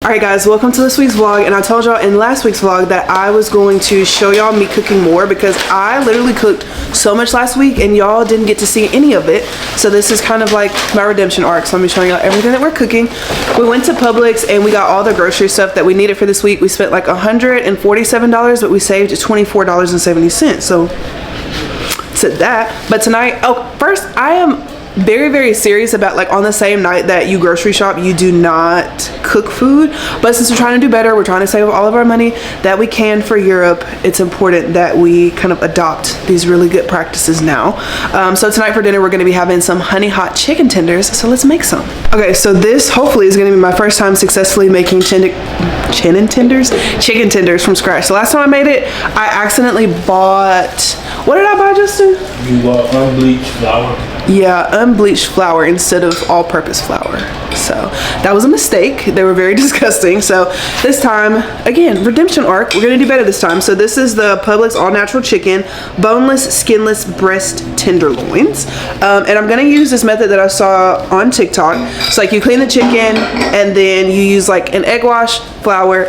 Alright guys, welcome to this week's vlog, and I told y'all in last week's vlog that I was going to show y'all me cooking more because I literally cooked so much last week and y'all didn't get to see any of it. So this is kind of like my redemption arc, so I'm gonna be showing y'all everything that we're cooking. We went to Publix and we got all the grocery stuff that we needed for this week. We spent like $147, but we saved $24.70, so said that. But tonight, oh, first I am very serious about, like, on the same night that you grocery shop, you do not cook food. But since we're trying to do better, we're trying to save all of our money that we can for Europe, it's important that we kind of adopt these really good practices now. So tonight for dinner we're going to be having some honey hot chicken tenders, so let's make some. Okay, so this hopefully is going to be my first time successfully making chicken tenders from scratch. The last time I made it, I accidentally bought, what did I buy, Justin? You bought unbleached flour. Yeah, unbleached flour instead of all-purpose flour. So that was a mistake. They were very disgusting. So this time, again, redemption arc, we're gonna do better this time. So this is the Publix all-natural chicken, boneless, skinless breast tenderloins. And I'm gonna use this method that I saw on TikTok. So like you clean the chicken and then you use like an egg wash, flour,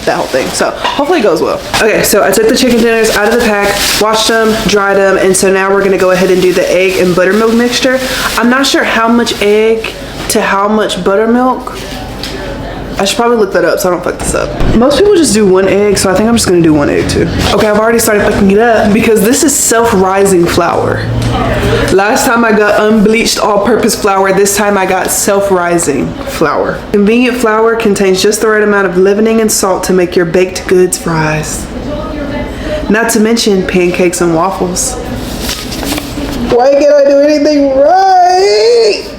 that whole thing. So hopefully it goes well. Okay, so I took the chicken tenders out of the pack, washed them, dried them, and so now we're gonna go ahead and do the egg and buttermilk mixture. I'm not sure how much egg to how much buttermilk. I should probably look that up so I don't fuck this up. Most people just do one egg, so I think I'm just gonna do one egg too. Okay, I've already started fucking it up because this is self-rising flour. Last time I got unbleached all-purpose flour, this time I got self-rising flour. Convenient flour contains just the right amount of leavening and salt to make your baked goods rise. Not to mention pancakes and waffles. Why can't I do anything right?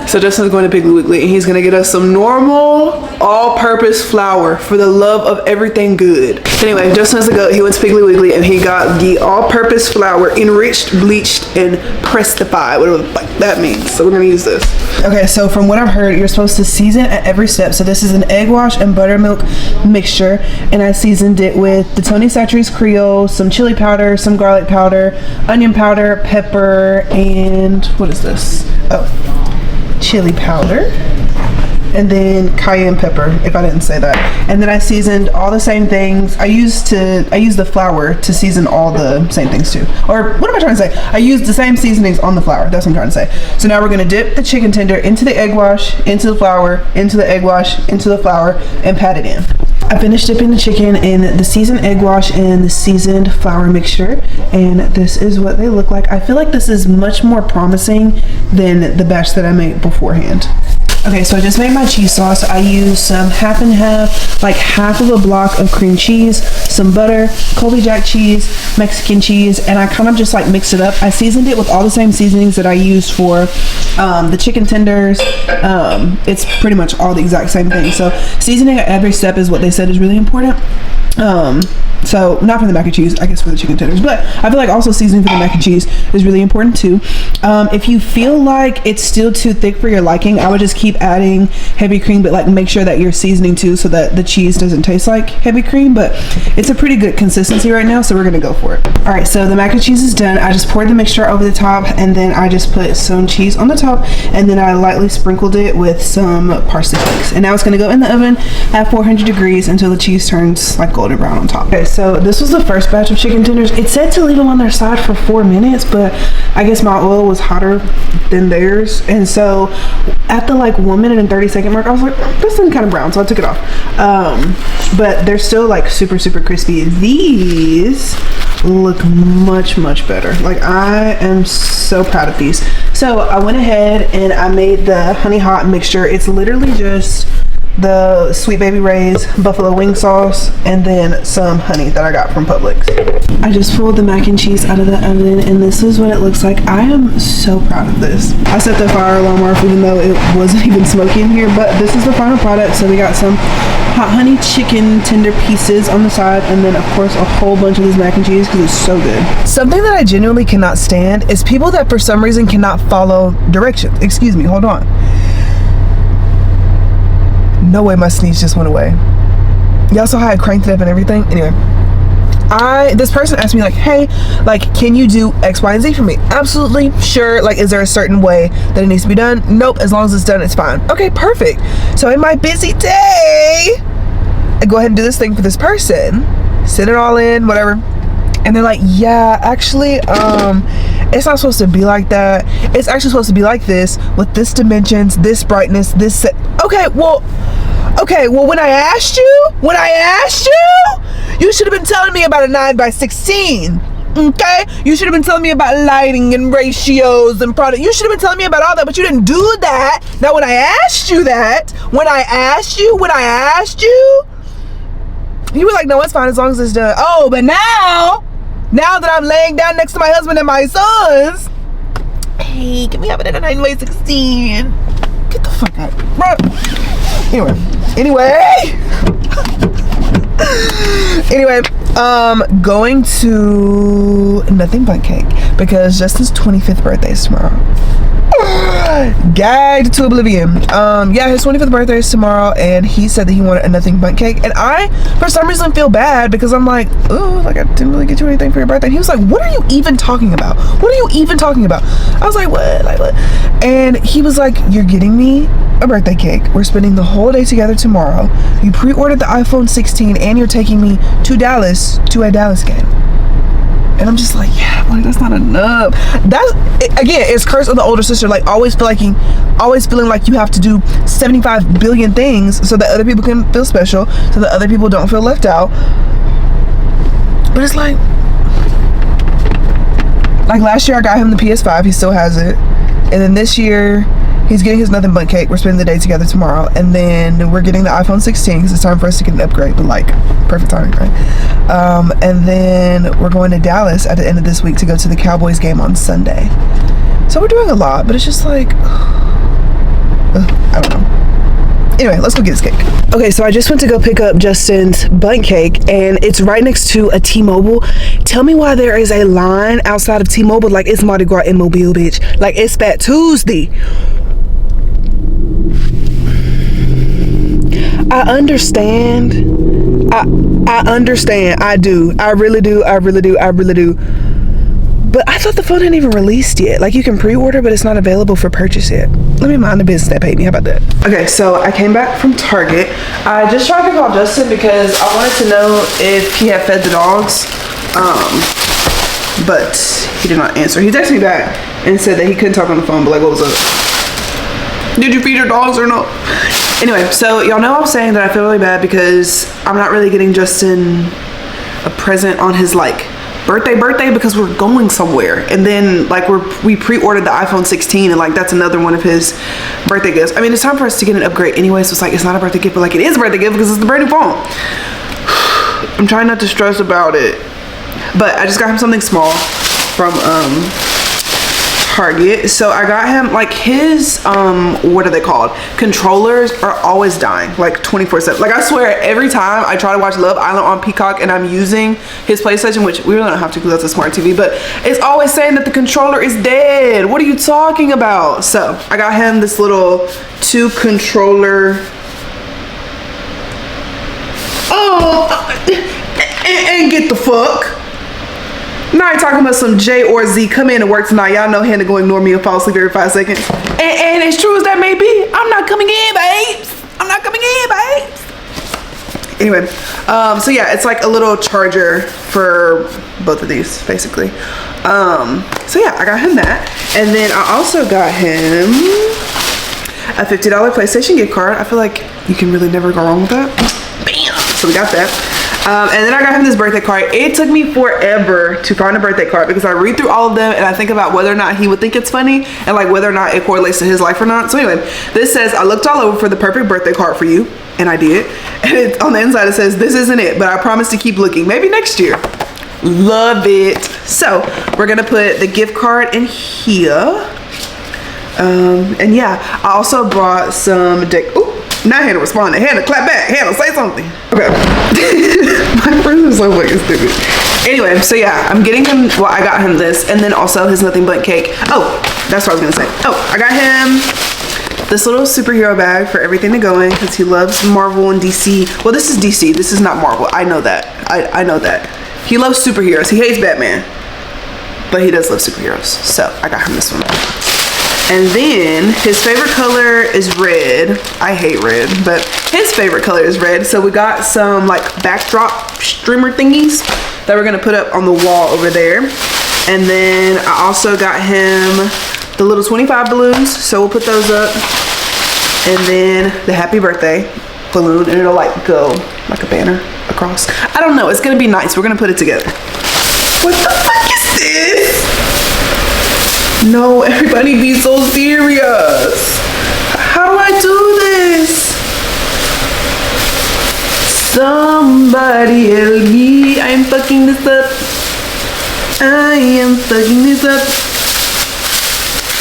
So Justin's going to Piggly Wiggly and he's going to get us some normal all-purpose flour for the love of everything good. Anyway, Justin has to go. He went to Piggly Wiggly and he got the all-purpose flour enriched, bleached, and prestified, whatever the fuck that means. So we're going to use this. Okay, so from what I've heard, you're supposed to season at every step. So this is an egg wash and buttermilk mixture, and I seasoned it with the Tony Chachere's Creole, some chili powder, some garlic powder, onion powder, pepper, and what is this? Oh, chili powder, and then cayenne pepper, if I didn't say that. And then I seasoned all the same things. I used the flour to season all the same things too. Or what am I trying to say? I used the same seasonings on the flour. That's what I'm trying to say. So now we're gonna dip the chicken tender into the egg wash, into the flour, into the egg wash, into the flour, and pat it in. I finished dipping the chicken in the seasoned egg wash and the seasoned flour mixture, and this is what they look like. I feel like this is much more promising than the batch that I made beforehand. Okay, so I just made my cheese sauce. I used some half and half, like half of a block of cream cheese, some butter, Colby Jack cheese, Mexican cheese, and I kind of just like mixed it up. I seasoned it with all the same seasonings that I used for the chicken tenders. It's pretty much all the exact same thing. So seasoning at every step is what they said is really important. So not for the mac and cheese, I guess for the chicken tenders, but I feel like also seasoning for the mac and cheese is really important too. If you feel like it's still too thick for your liking, I would just keep adding heavy cream, but like make sure that you're seasoning too so that the cheese doesn't taste like heavy cream. But it's a pretty good consistency right now, so we're gonna go for it. All right, so the mac and cheese is done. I just poured the mixture over the top, and then I just put some cheese on the top, and then I lightly sprinkled it with some parsley flakes. And now it's gonna go in the oven at 400 degrees until the cheese turns like golden brown on top. Okay, so this was the first batch of chicken tenders. It said to leave them on their side for 4 minutes, but I guess my oil was hotter than theirs, and so at the like 1 minute and 30-second mark, I was like, this is kind of brown, so I took it off. But they're still like super crispy. These look much better. Like, I am so proud of these. So I went ahead and I made the honey hot mixture. It's literally just the Sweet Baby Ray's buffalo wing sauce and then some honey that I got from Publix. I just pulled the mac and cheese out of the oven, and this is what it looks like. I am so proud of this. I set the fire alarm off even though it wasn't even smoky in here, but this is the final product. So we got some hot honey chicken tender pieces on the side, and then of course a whole bunch of this mac and cheese because it's so good. Something that I genuinely cannot stand is people that for some reason cannot follow directions. Excuse me, hold on. No way my sneeze just went away. Y'all saw how I cranked it up and everything? Anyway, this person asked me like, hey, like, can you do X, Y, and Z for me? Absolutely, sure. Like, is there a certain way that it needs to be done? Nope, as long as it's done, it's fine. Okay, perfect. So in my busy day, I go ahead and do this thing for this person, send it all in, whatever. And they're like, yeah, actually, it's not supposed to be like that. It's actually supposed to be like this, with this dimensions, this brightness, this set. Okay, well, when I asked you, you should have been telling me about a 9:16. Okay, you should have been telling me about lighting and ratios and product. You should have been telling me about all that, but you didn't do that. Now, when I asked you, you were like, no, it's fine as long as it's done. Oh, but now that I'm laying down next to my husband and my sons, hey, can we have it in a 9:16? Get the fuck out, bro. Anyway, going to Nothing But Cake because Justin's 25th birthday is tomorrow. Gagged to oblivion. Yeah, his 25th birthday is tomorrow, and he said that he wanted a Nothing But Cake, and I for some reason feel bad because I'm like, oh, like I didn't really get you anything for your birthday. And he was like, what are you even talking about? I was like, what? Like what? And he was like, you're getting me a birthday cake. We're spending the whole day together tomorrow. You pre-ordered the iPhone 16 and you're taking me to Dallas to a Dallas game. And I'm just like, yeah, like that's not enough. Again, it's curse of the older sister. Like always feeling like you have to do 75 billion things so that other people can feel special, so that other people don't feel left out. But it's like last year I got him the PS5. He still has it. And then this year he's getting his Nothing But Cake. We're spending the day together tomorrow, and then we're getting the iPhone 16 because it's time for us to get an upgrade. But like, perfect timing, right? And then we're going to Dallas at the end of this week to go to the Cowboys game on Sunday. So we're doing a lot, but it's just like, I don't know. Anyway, let's go get this cake. Okay, so I just went to go pick up Justin's bundt cake, and it's right next to a T-Mobile. Tell me why there is a line outside of T-Mobile like it's Mardi Gras in Mobile, bitch. Like it's Fat Tuesday. I understand. I understand. I do. I really do. But I thought the phone hadn't even released yet. Like you can pre-order, but it's not available for purchase yet. Let me mind the business that paid me. How about that? Okay, so I came back from Target. I just tried to call Justin because I wanted to know if he had fed the dogs. But he did not answer. He texted me back and said that he couldn't talk on the phone, but like, what was up? Did you feed your dogs or no? Anyway, so y'all know I'm saying that I feel really bad because I'm not really getting Justin a present on his like birthday because we're going somewhere, and then like we pre-ordered the iPhone 16, and like that's another one of his birthday gifts. I mean, it's time for us to get an upgrade anyway, so it's like it's not a birthday gift, but like it is a birthday gift because it's the brand new phone. I'm trying not to stress about it, but I just got him something small from Target. So I got him like his what are they called, controllers are always dying like 24/7. Like I swear every time I try to watch Love Island on Peacock and I'm using his PlayStation, which we really don't have to because that's a smart TV, but it's always saying that the controller is dead. What are you talking about? So I got him this little 2 controller and get the fuck. Now I talking about some J or Z come in and work tonight. Y'all know Hannah go ignore me and fall asleep every 5 seconds. And as true as that may be, I'm not coming in, babes. Anyway, so yeah, it's like a little charger for both of these, basically. So yeah, I got him that. And then I also got him a $50 PlayStation gift card. I feel like you can really never go wrong with that. Bam! So we got that. And then I got him this birthday card. It took me forever to find a birthday card because I read through all of them and I think about whether or not he would think it's funny and like whether or not it correlates to his life or not. So anyway, this says, I looked all over for the perfect birthday card for you, and I did. And on the inside it says, this isn't it, but I promise to keep looking. Maybe next year. Love it. So we're gonna put the gift card in here. And yeah, I also brought some Ooh. Now Hannah responded. Hannah, clap back. Hannah, say something. Okay. My friend is so fucking stupid. Anyway, so yeah, I'm getting him, well, I got him this, and then also his Nothing But Cake. Oh, that's what I was gonna say. Oh, I got him this little superhero bag for everything to go in because he loves Marvel and DC. Well, this is DC. This is not Marvel. I know that. I know that. He loves superheroes. He hates Batman, but he does love superheroes. So I got him this one. And then his favorite color is red. I hate red, but his favorite color is red. So we got some like backdrop streamer thingies that we're gonna put up on the wall over there. And then I also got him the little 25 balloons. So we'll put those up. And then the happy birthday balloon, and it'll like go like a banner across. I don't know, it's gonna be nice. We're gonna put it together. What the fuck is this? No, everybody be so serious. How do I do this? Somebody help me. I am fucking this up. I am fucking this up.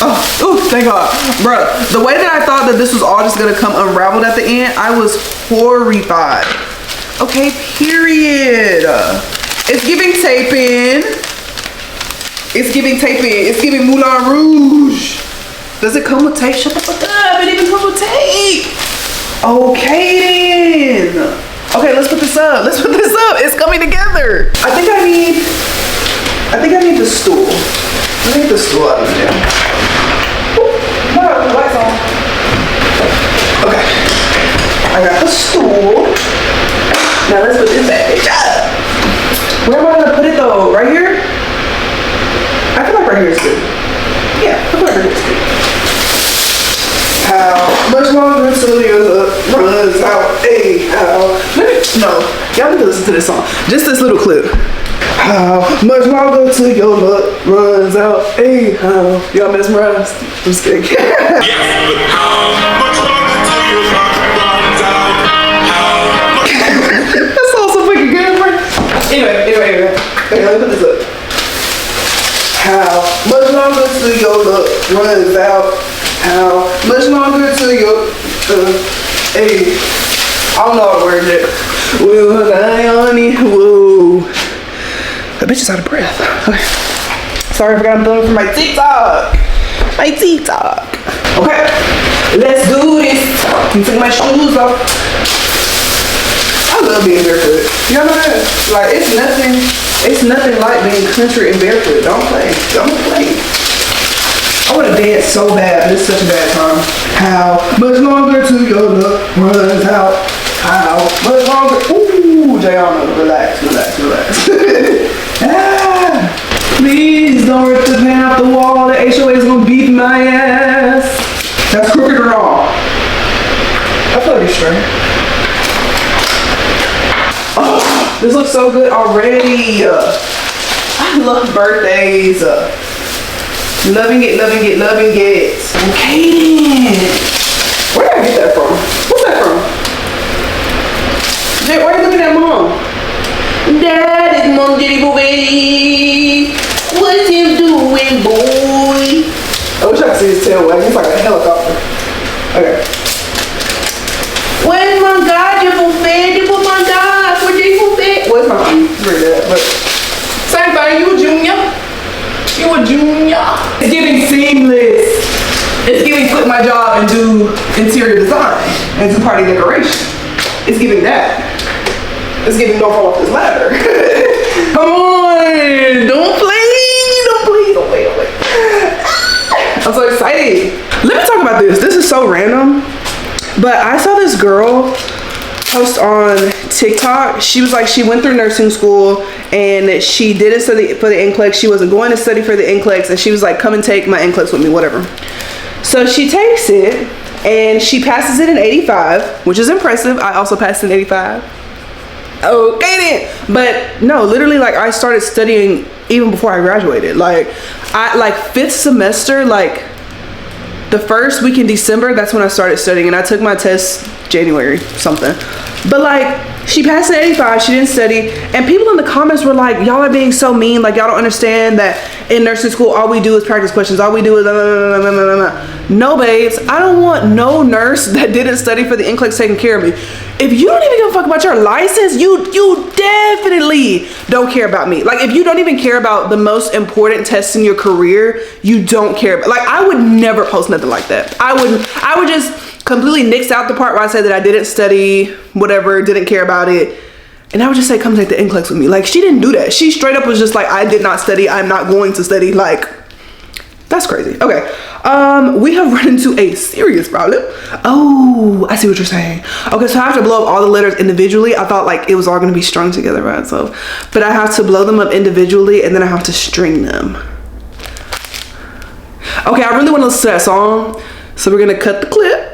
Oh, thank God. Bro, the way that I thought that this was all just gonna come unraveled at the end, I was horrified. Okay, period. It's giving tape in. It's giving tape in. It's giving Moulin Rouge. Does it come with tape? Shut the fuck up. It even comes with tape. Okay then. Okay, let's put this up. Let's put this up. It's coming together. I think I need the stool. I need the stool out of there. No, the light's on. Okay. I got the stool. Now let's put this bad bitch up. Where am I gonna put it though? Right here? I feel like right here is good. Yeah, I feel like right here is good. How much longer until your runs out? Hey, how? No, y'all need to listen to this song. Just this little clip. How much longer till your luck runs out? Hey, how? Y'all mesmerized? I'm just kidding. Yes, but how much longer till your luck runs out? How? That's also fucking good, bro. Anyway. Okay, let me put this up. How much longer till your luck runs out? How much longer till your hey, I don't know how to word it. Will I on it? Whoa. That bitch is out of breath. Okay. Sorry, I forgot I'm doing it for my TikTok. Okay, let's do this. I'm taking my shoes off. I love being barefoot. You know that? Like it's nothing like being country and barefoot. Don't play. I want to dance so bad, but it's such a bad time. How much longer till your luck runs out? How much longer? Ooh, Jayana, relax. Please don't rip the pan off the wall. The HOA is gonna beat my ass. That's crooked or wrong? I feel like it's straight. Oh, this looks so good already. I love birthdays. Loving it. Okay then. Where did I get that from? What's that from? Jay, why are you looking at mom? That is Mom Diddy Booby. What's him doing, boy? I wish I could see his tail wagging. It's like a helicopter. Okay. Where's my God? You put my God. Where's you fulfilled? Well, it's not you. Read that, but same thing. You a junior. It's giving seamless. It's giving quit my job and do interior design and do party decoration. It's giving that. It's giving don't fall off this ladder. Come on, don't play. I'm so excited. Let me talk about this. This is so random, but I saw this girl post on TikTok. She was like, she went through nursing school and she didn't study for the NCLEX. She wasn't going to study for the NCLEX, and she was like, come and take my NCLEX with me, whatever. So she takes it and she passes it in 85, which is impressive. I also passed in 85. Okay then. But no, literally, like I started studying even before I graduated. Like fifth semester, like the first week in December, that's when I started studying, and I took my test January something. But like she passed in 85, she didn't study, and people in the comments were like, y'all are being so mean, like y'all don't understand that in nursing school all we do is practice questions, all we do is no babes, I don't want no nurse that didn't study for the NCLEX taking care of me. If you don't even give a fuck about your license, you definitely don't care about me. Like if you don't even care about the most important tests in your career, you don't care about, like I would never post nothing like that. I would just completely nix out the part where I said that I didn't study, whatever, didn't care about it. And I would just say, come take the NCLEX with me. Like, she didn't do that. She straight up was just like, I did not study. I'm not going to study. Like, that's crazy. Okay. We have run into a serious problem. Oh, I see what you're saying. Okay, so I have to blow up all the letters individually. I thought like it was all going to be strung together by itself. But I have to blow them up individually and then I have to string them. Okay, I really want to listen to that song. So we're going to cut the clip.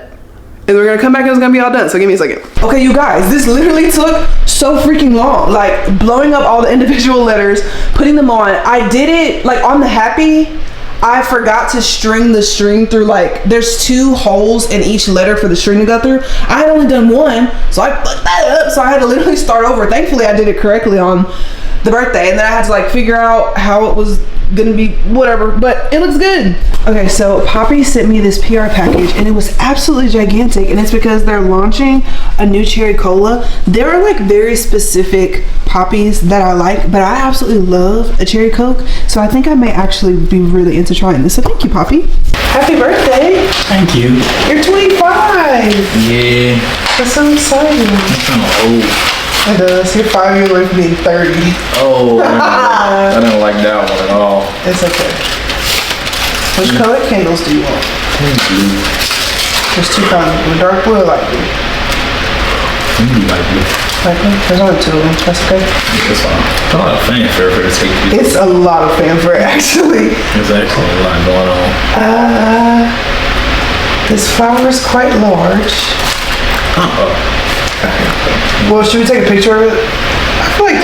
And we're gonna come back and it's gonna be all done. So give me a second. Okay, you guys, this literally took so freaking long. Like blowing up all the individual letters, putting them on. I did it like on the happy. I forgot to string the string through, like there's 2 holes in each letter for the string to go through. I had only done 1, so I fucked that up. So I had to literally start over. Thankfully I did it correctly on the birthday, and then I had to like figure out how it was gonna be, whatever, but it looks good. Okay, so Poppy sent me this PR package and it was absolutely gigantic, and it's because they're launching a new cherry cola. There are like very specific Poppies that I like, but I absolutely love a cherry Coke, so I think I may actually be really into trying this. So thank you, Poppy. Happy birthday. Thank you. You're 25. Yeah. That's so exciting. That's kind of old. It does. You're 5 years away from being 30. Oh, I didn't like that one at all. It's okay. Which color candles do you want? Blue. There's 2 kinds. Dark blue or light blue? Light blue. Light blue? There's only 2 of them. That's okay. It's a lot of fanfare for the safety. It's a lot of fanfare, actually. There's actually a lot going on. This flower is quite large. Well, should we take a picture of it? I feel like...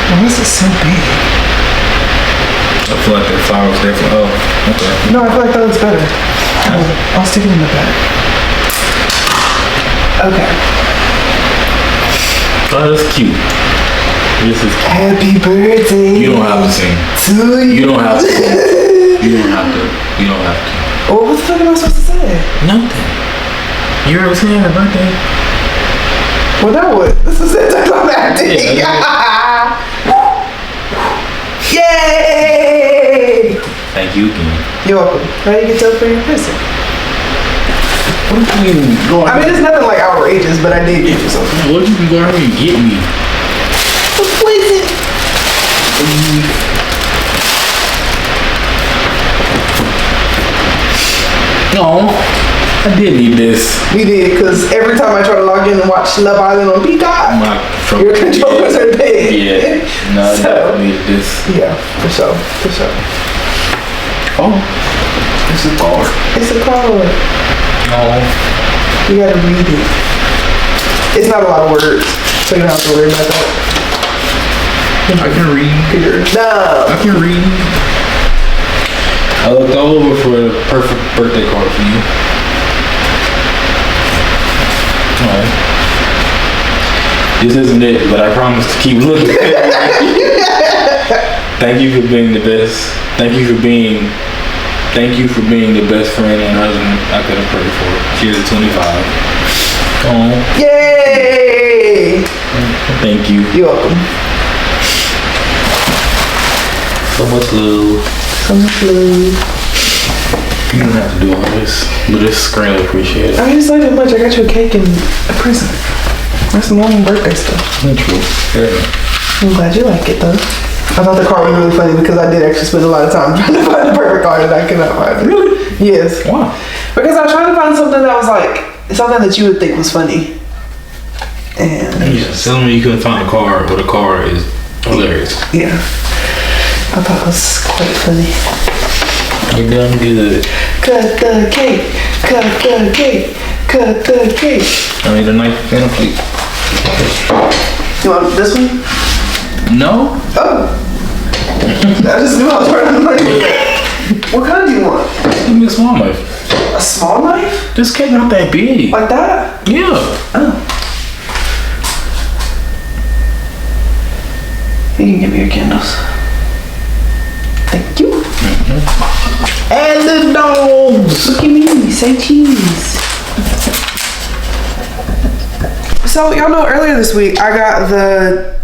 Why is it so big? I feel like the flower's definitely... Oh, okay. No, I feel like that looks better. I'll stick it in the back. Okay. Oh, that's cute. This is cute. Happy birthday. You don't have to sing. To you. You don't have to sing. You don't have to. You don't have to. Well, what the fuck am I supposed to say? Nothing. You ever sing happy birthday? Well, that was. This is it. I'm acting. Yay! Thank you again. You're welcome. Now you get to open your present. What you can go I mean, it's nothing like outrageous, but I did get you something. What you can go ahead and get me? What is it? No, I did need this. We did, because every time I try to log in and watch Love Island on Peacock, your controllers are big. Yeah, no, So, I need this. yeah, for sure, for sure. Oh, it's a card. It's a card. No. You gotta read it. It's not a lot of words, so you don't have to worry about that. I can read. No. I can read. I looked all over for a perfect birthday card for you. Alright. This isn't it, but I promise to keep looking. Thank you for being the best. Thank you for being the best friend and husband I could have prayed for. Cheers to 25. Oh. Yay! Thank you. You're welcome. So much love. So much love. You don't have to do all this, but it's greatly appreciated. I mean, it's not that much. I got you a cake and a present. That's some normal birthday stuff. Not true. Fair enough. I'm glad you like it, though. I thought the card was really funny because I did actually spend a lot of time trying to find the perfect card and I could not find it. Really? Yes. Wow. Because I was trying to find something that was like, something that you would think was funny. And Yeah, tell me you couldn't find a car, but a car is hilarious. yeah. I thought it was quite funny. You done good. Cut the cake, cut the cake, cut the cake. I need a knife and a plate. You want this one? No? Oh. I just knew I was running the money. What kind do you want? Give me a small knife. A small knife? This cake not that big. Like that? Yeah. Oh. You can give me your candles. Thank you. And the dogs. Look at me, say cheese. So y'all know earlier this week I got the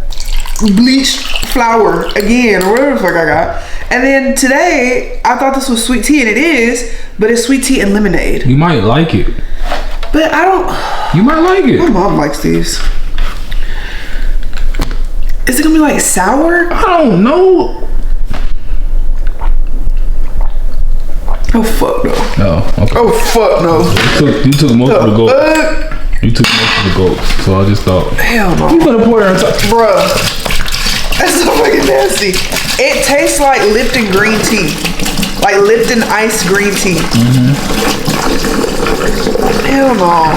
bleached flour again, or whatever the fuck I got. And then today, I thought this was sweet tea, and it is, but it's sweet tea and lemonade. You might like it. But I don't. You might like it. My mom likes these. Is it gonna be like sour? I don't know. Oh fuck no. No. Okay. Oh fuck no. You took most of the gold. You took most of the gold, so I just thought. Hell no. You gonna pour it on top, bruh. That's so fucking nasty. It tastes like Lipton green tea, like Lipton iced green tea. Hell no.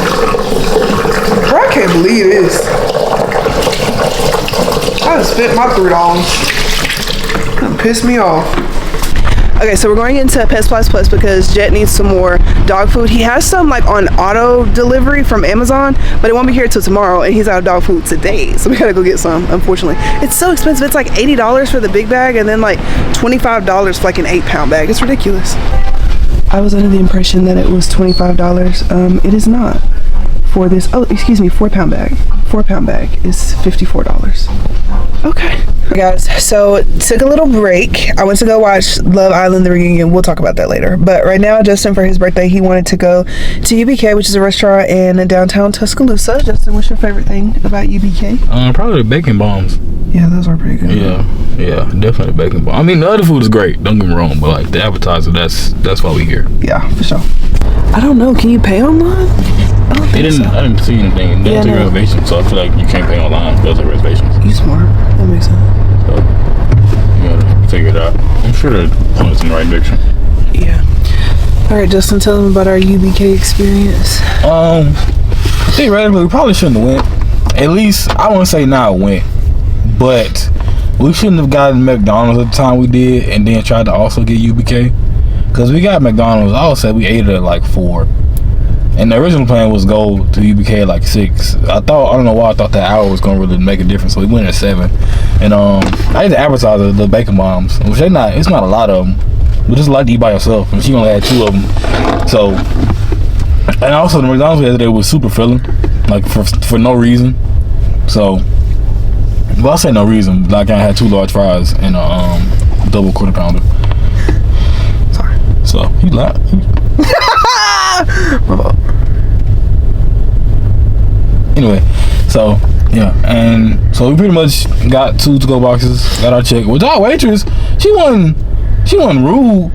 Bro, I can't believe this. I just spent my $3. That pissed me off. Okay, so we're going into Pets Plus Plus because Jet needs some more dog food. He has some like on auto delivery from Amazon, but it won't be here till tomorrow, and he's out of dog food today, so we gotta go get some, unfortunately. It's so expensive. It's like $80 for the big bag and then like $25 for like an 8-pound bag. It's ridiculous. I was under the impression that it was $25. It is not. For this, oh, excuse me, 4-pound bag. 4-pound bag is $54. Okay. Guys, so took a little break. I went to go watch Love Island the reunion. We'll talk about that later. But right now, Justin, for his birthday, he wanted to go to UBK, which is a restaurant in downtown Tuscaloosa. Justin, what's your favorite thing about UBK? Probably the bacon bombs. Yeah, those are pretty good. Yeah, definitely the bacon bomb. I mean, the other food is great. Don't get me wrong, but like the appetizer, that's why we here. Yeah, for sure. I don't know. Can you pay online? I didn't see anything. They didn't take reservations, so I feel like you can't pay online. Those are reservations. You smart. That makes sense. So you gotta figure it out. I'm sure they're pointing us in the right direction. Yeah. All right, Justin, tell them about our UBK experience. Theoretically, we probably shouldn't have went. At least I won't say not went, but we shouldn't have gotten McDonald's at the time we did, and then tried to also get UBK. Cause we got McDonald's. I would say we ate it at like 4. And the original plan was go to UBK at like 6. I don't know why I thought that hour was gonna really make a difference. So we went at 7. And I ate the appetizer, the bacon bombs, which it's not a lot of them, but just like to eat by yourself. And she only had 2 of them. So, and also the McDonald's we had today was super filling, like for no reason. So, well, I say no reason. Like I had 2 large fries and a double quarter pounder. Sorry. So he lied. Anyway, so yeah, and so we pretty much got 2 to-go boxes, got our check. With our waitress, she wasn't rude.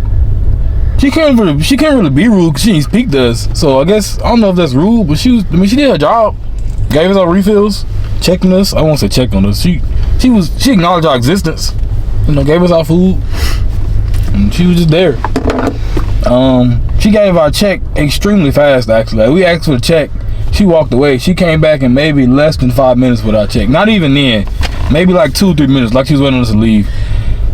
She can't really be rude because she ain't speak to us. So I guess I don't know if that's rude, but she did her job. Gave us our refills, checking us. I won't say checked on us. She acknowledged our existence. Gave us our food, and she was just there. She gave our check extremely fast, actually. Like, we asked for the check, she walked away. She came back in maybe less than 5 minutes with our check. Not even then. Maybe like 2 or 3 minutes, like she was waiting on us to leave.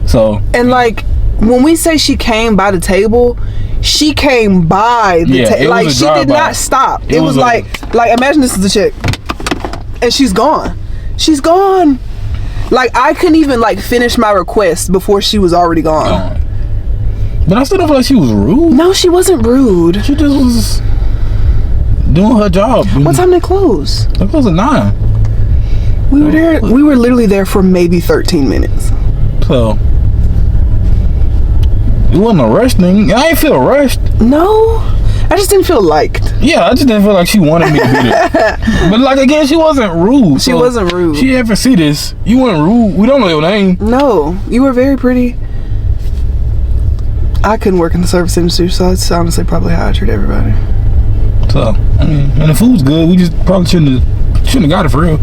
So. And like, when we say she came by the table, she came by the table. Like, she did not stop. It was like imagine this is the check. And she's gone. She's gone. Like, I couldn't even like finish my request before she was already gone. But I still don't feel like she was rude. No, she wasn't rude. She just was doing her job. What time they close? They closed at 9. We were there. We were literally there for maybe 13 minutes. So it wasn't a rush thing. I ain't feel rushed. No, I just didn't feel liked. Yeah, I just didn't feel like she wanted me to be there. But like again, she wasn't rude. She wasn't rude. She ever see this? You weren't rude. We don't know your name. No, you were very pretty. I couldn't work in the service industry, so that's honestly probably how I treat everybody. So, I mean, and the food's good. We just probably shouldn't have got it for real.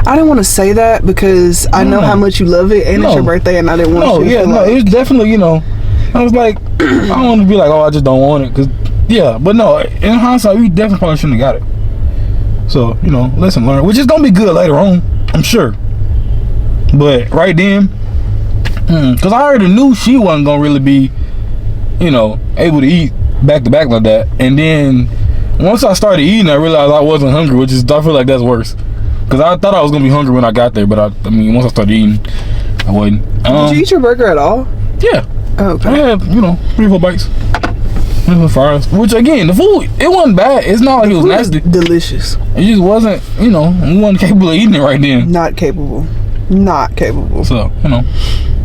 I didn't want to say that because I know how much you love it, and it's your birthday, and I didn't want you to feel like... it's definitely, I was like, I don't want to be like, oh, I just don't want it, but no, in hindsight, we definitely probably shouldn't have got it. So, lesson learned, which is going to be good later on, I'm sure. But right then, because I already knew she wasn't going to really be, able to eat back to back like that. And then once I started eating, I realized I wasn't hungry, I feel like that's worse. Because I thought I was going to be hungry when I got there, but I mean, once I started eating, I wasn't. Did you eat your burger at all? Yeah. Oh, okay. I had, 3 or 4 bites. Fries. Which again, the food, it wasn't bad. It's not like it was nasty. Delicious. It just wasn't, we wasn't capable of eating it right then. Not capable. So,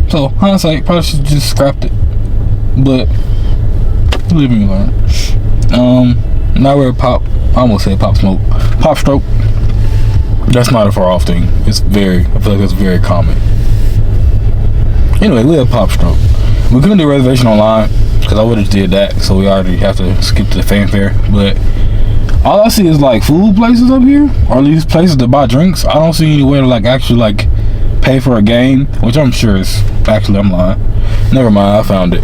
So hindsight, probably should just scrapped it. But live and you learn. Now we're at Pop. I almost said Pop Smoke. Pop Stroke. That's not a far off thing. I feel like it's very common. Anyway, we have Pop Stroke. We couldn't do a reservation online because I would have did that. So we already have to skip to the fanfare. But all I see is like food places up here, or at least places to buy drinks. I don't see anywhere to like actually like pay for a game, which I'm sure is actually, I'm lying. Never mind, I found it.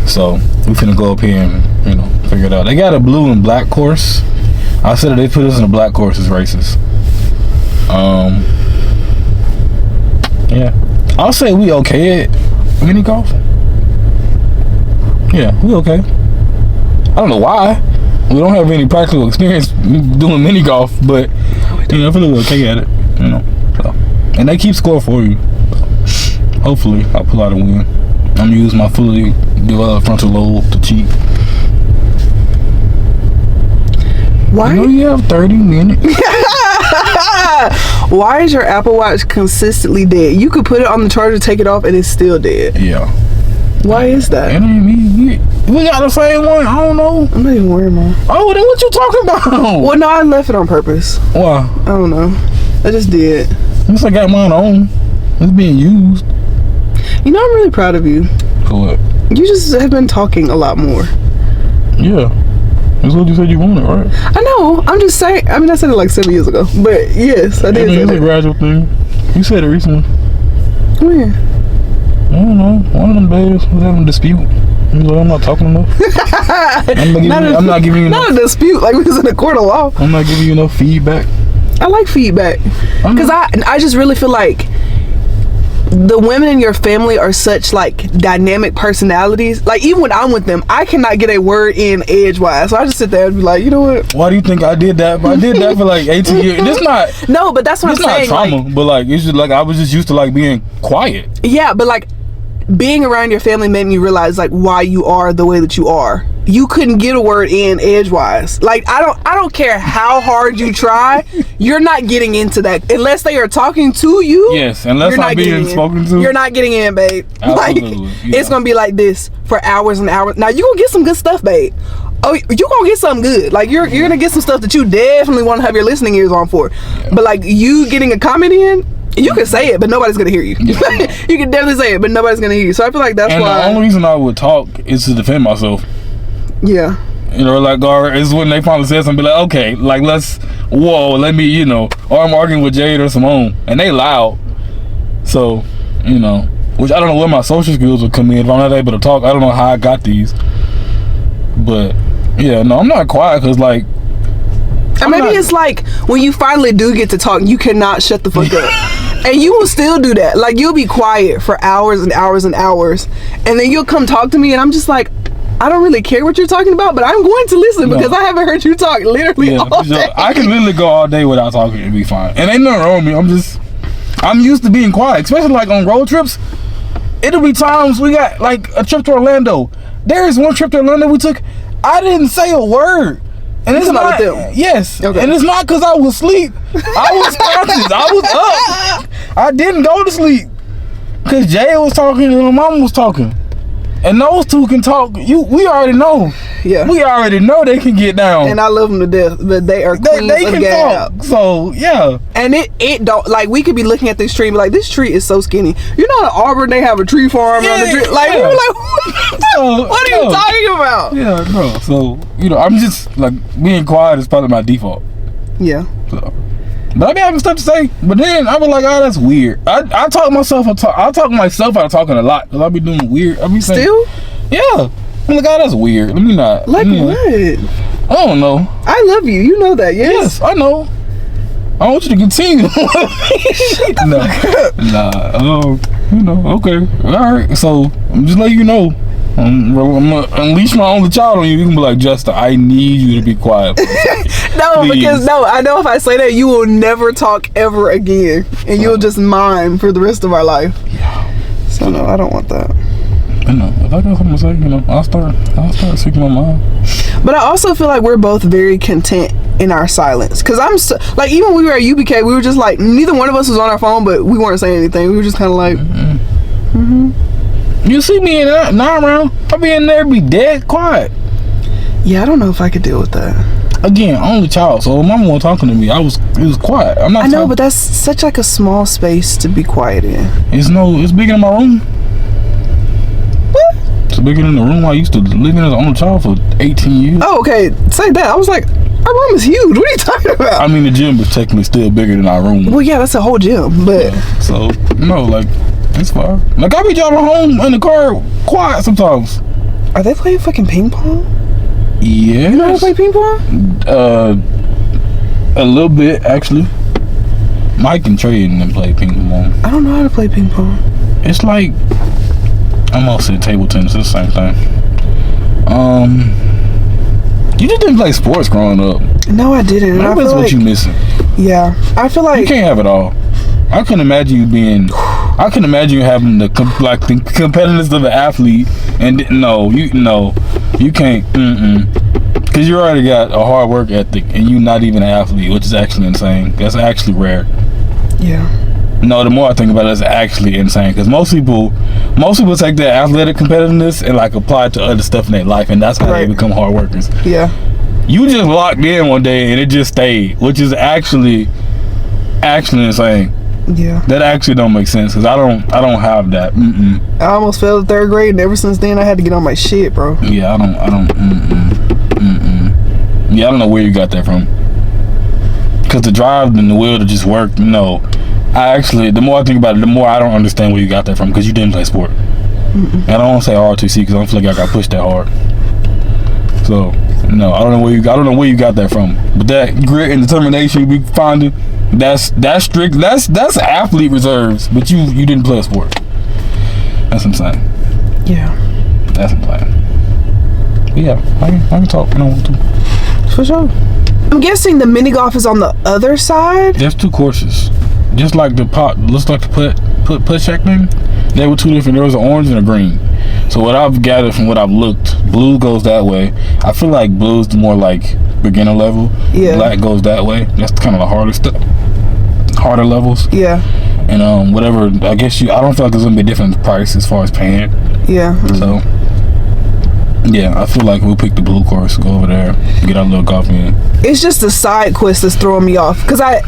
So we finna go up here and, you know, figure it out. They got a blue and black course. I said if they put us in a black course, it's racist. Yeah, I'll say we okay at mini golf. Yeah, we okay. I don't know why. We don't have any practical experience doing mini golf, but you know, I feel like we're okay at it. You know, so. And they keep score for you. So hopefully, I'll pull out a win. I'm gonna use my fully developed frontal lobe to cheat. Why? I know you have 30 minutes. Why is your Apple Watch consistently dead? You could put it on the charger, take it off, and it's still dead. Yeah. Why is that? It ain't me. We got the same one. I don't know. I'm not even worried, Mom. Oh, then what you talking about? Well, no, I left it on purpose. Why? I don't know. I just did. At least I got mine on. It's being used. You know, I'm really proud of you. For what? You just have been talking a lot more. Yeah. That's what you said you wanted, right? I know. I'm just saying. I mean, I said it like 7 years ago. But yes, I did say It's a that. gradual thing. You said it recently. When? I don't know. One of them days was having a dispute. You know, I'm not talking enough. I'm not giving you enough. Not a dispute. Like we was in a court of law. I'm not giving you enough feedback. I like feedback. Because I just really feel like the women in your family are such like dynamic personalities. Like even when I'm with them, I cannot get a word in edgewise. So I just sit there and be like, you know what? Why do you think I did that? But I did that for like 18 years. It's not. No, but that's what I'm saying. It's not trauma, but like it's just like I was just used to like being quiet. Yeah, but like being around your family made me realize like why you are the way that you are. You couldn't get a word in edgewise. Like I don't care how hard you try, you're not getting into that unless they are talking to you. Yes, unless I'm being spoken to. You're not getting in, babe. Absolutely, Like yeah. it's gonna be like this for hours and hours. Now you gonna get some good stuff, babe. Oh, you gonna get something good. Like you're gonna get some stuff that you definitely want to have your listening ears on for. Yeah. But like you getting a comment in, you can say it, but nobody's gonna hear you. Yeah. You can definitely say it, but nobody's gonna hear you. So I feel like that's why. And the only reason I would talk is to defend myself. Yeah. You know, like, or is when they finally say something, be like, okay, like, let me, you know, or I'm arguing with Jade or Simone, and they loud. So, you know, which I don't know where my social skills will come in if I'm not able to talk. I don't know how I got these. But, yeah, no, I'm not quiet, because, like, and maybe it's like when you finally do get to talk, you cannot shut the fuck up. And you will still do that. Like you'll be quiet for hours and hours and hours, and then you'll come talk to me, and I'm just like, I don't really care what you're talking about, but I'm going to listen because I haven't heard you talk literally all day. I can literally go all day without talking and be fine. And ain't nothing wrong with me. I'm used to being quiet, especially like on road trips. It'll be times we got like a trip to Orlando. There is one trip to Orlando we took. I didn't say a word. And it's not them. Yes. Okay. And it's not because I was asleep. I was conscious. I was up. I didn't go to sleep because Jay was talking and my mom was talking. And those two can talk. We already know. Yeah. We already know they can get down. And I love them to death, but they are queens they of can gab. talk. So yeah. And it don't like we could be looking at this tree and be like, this tree is so skinny. You know, in Auburn they have a tree farm around the tree. Like we were like, what are you talking about? Yeah, no. So you know, I'm just like being quiet is probably my default. Yeah. So. But I be having stuff to say, but then I be like, oh, that's weird. I talk myself out of talking a lot because I be doing weird. I be saying, still? Yeah. I'm like, oh, that's weird. Let me not. Like what? I don't know. I love you. You know that, yes? Yes, I know. I want you to continue. Nah. You know, okay. All right. So I'm just letting you know. I'm gonna unleash my only child on you. You can be like, Justin, I need you to be quiet. No, please. because I know if I say that, you will never talk ever again, and you'll just mime for the rest of our life. Yeah. So no, I don't want that. I know. If I got something to say, you know, I'll start speaking my mind. But I also feel like we're both very content in our silence. Cause I'm like, even when we were at UBK, we were just like, neither one of us was on our phone, but we weren't saying anything. We were just kind of like, You see me in 9 round, I'll be in there, be dead quiet. Yeah, I don't know if I could deal with that. Again, only child, so when mama wasn't talking to me, it was quiet. I'm not. I know, but that's such like a small space to be quiet in. It's bigger than my room. What? It's bigger than the room I used to live in as an only child for 18 years. Oh, okay. Say that. I was like, our room is huge. What are you talking about? I mean, the gym is technically still bigger than our room. Well, yeah, that's a whole gym, but Yeah, so no, like it's fine. Like I be driving home in the car quiet sometimes. are they playing fucking ping pong? Yeah. You know how to play ping pong? A little bit actually. Mike and Trey and them play ping pong. I don't know how to play ping pong. It's like I'm gonna say table tennis. It's the same thing. You just didn't play sports growing up. No, I didn't. And I Maybe that's feel what like, you missing. yeah, I feel like You can't have it all. I couldn't imagine you being. I couldn't imagine you having the competitiveness of an athlete, and you can't. Because you already got a hard work ethic, and you're not even an athlete, which is actually insane. That's actually rare. yeah, No, the more I think about it, it's actually insane. Because most people take their athletic competitiveness and like apply it to other stuff in their life, and that's how they Right. become hard workers. yeah, You just locked in one day and it just stayed, which is actually insane. yeah. That actually don't make sense because I don't have that. I almost failed the 3rd grade, and ever since then, I had to get on my shit, bro. Yeah, I don't. Yeah, I don't know where you got that from. Because the drive and the will to just work, no. The more I think about it, the more I don't understand where you got that from because you didn't play sport. And I don't want to say ROTC because I don't feel like I got pushed that hard. So no, I don't know where you got that from. But that grit and determination you be finding, that's strict. That's athlete reserves. But you didn't play a sport. That's insane. Yeah, That's insane. But yeah, I can talk when I want to. for sure. I'm guessing the mini golf is on the other side. There's 2 courses. Just like the pot, looks like the putt check thing. They were 2 different. There was an orange and a green. So what I've gathered from what I've looked, blue goes that way. I feel like blue's more like beginner level. Yeah. Black goes that way. That's kind of the harder levels. Yeah, And whatever. I guess I don't feel like there's gonna be a different price as far as paying. yeah. So yeah, I feel like we'll pick the blue course, go over there, get our little golf in. It's just the side quest that's throwing me off. Cause I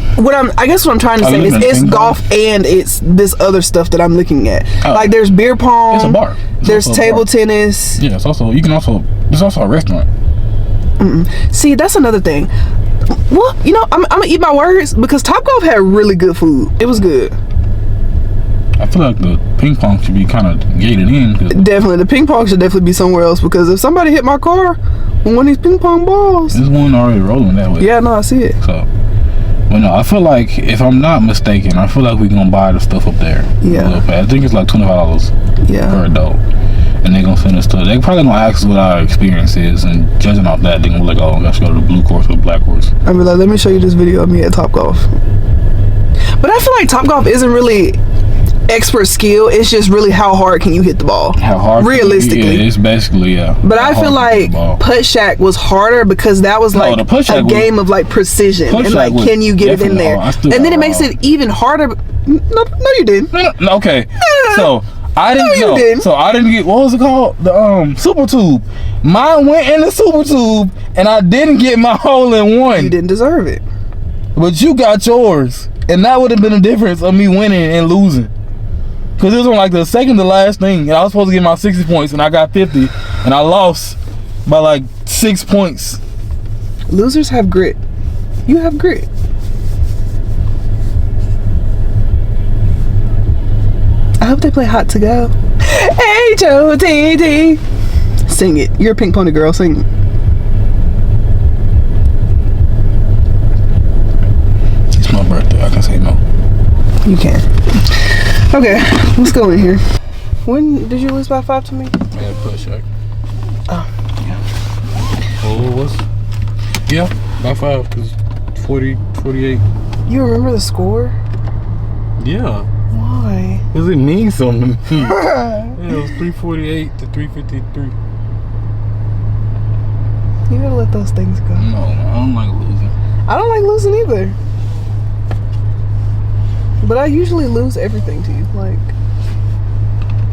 guess what I'm trying to Are you say is looking at it's ping pong? golf and it's this other stuff that I'm looking at. Oh. Like there's beer pong. It's a bar. It's There's also a table bar. tennis. Yeah, there's also a restaurant. See, that's another thing. Well, I'm gonna eat my words because Topgolf had really good food. It was good. I feel like the ping pong should be kind of gated in. Cause Definitely, the ping pong should definitely be somewhere else because if somebody hit my car with one of these ping pong balls, there's one already rolling that way. yeah, no, I see it. So, but no, I feel like if I'm not mistaken, I feel like we gonna buy the stuff up there. Yeah. A little bit. I think it's like $25 per Yeah, adult, and they gonna send us to. They probably gonna ask us what our experience is, and judging off that, they gonna be like, "Oh, let's go to the blue course or the black course." I mean, like, let me show you this video of me at Topgolf. But I feel like Topgolf isn't really expert skill. It's just really how hard can you hit the ball. How hard? Realistically. Yeah, it's basically But how I feel hard to hit like the ball. Putt Shack was harder because that was No, like the Putt Shack a was- game of like precision Putt and Shack like was can you get it in definitely there? hard. I still And then it got makes hard. it even harder. No, you didn't. No, okay. So I didn't No, you know. didn't. So I didn't get, what was it called? The super tube. Mine went in the super tube and I didn't get my hole in one. You didn't deserve it. But you got yours. And that would have been the difference of me winning and losing. Cause it was on like the second to last thing. And I was supposed to get my 60 points and I got 50. And I lost by like 6 points. Losers have grit. You have grit. I hope they play Hot to Go. H-O-T-T. Sing it. You're a Pink Pony girl. Sing it. It's my birthday. I can say no. You can. Okay, let's go in here. When did you lose by 5 to me? I had push check. Oh. Oh, what's? Yeah, by 5. Cause 40, 48. You remember the score? Yeah. Why? Cause it means something to me. Yeah, it was 348 to 353. You gotta let those things go. No, I don't like losing. I don't like losing either. But I usually lose everything to you. Like,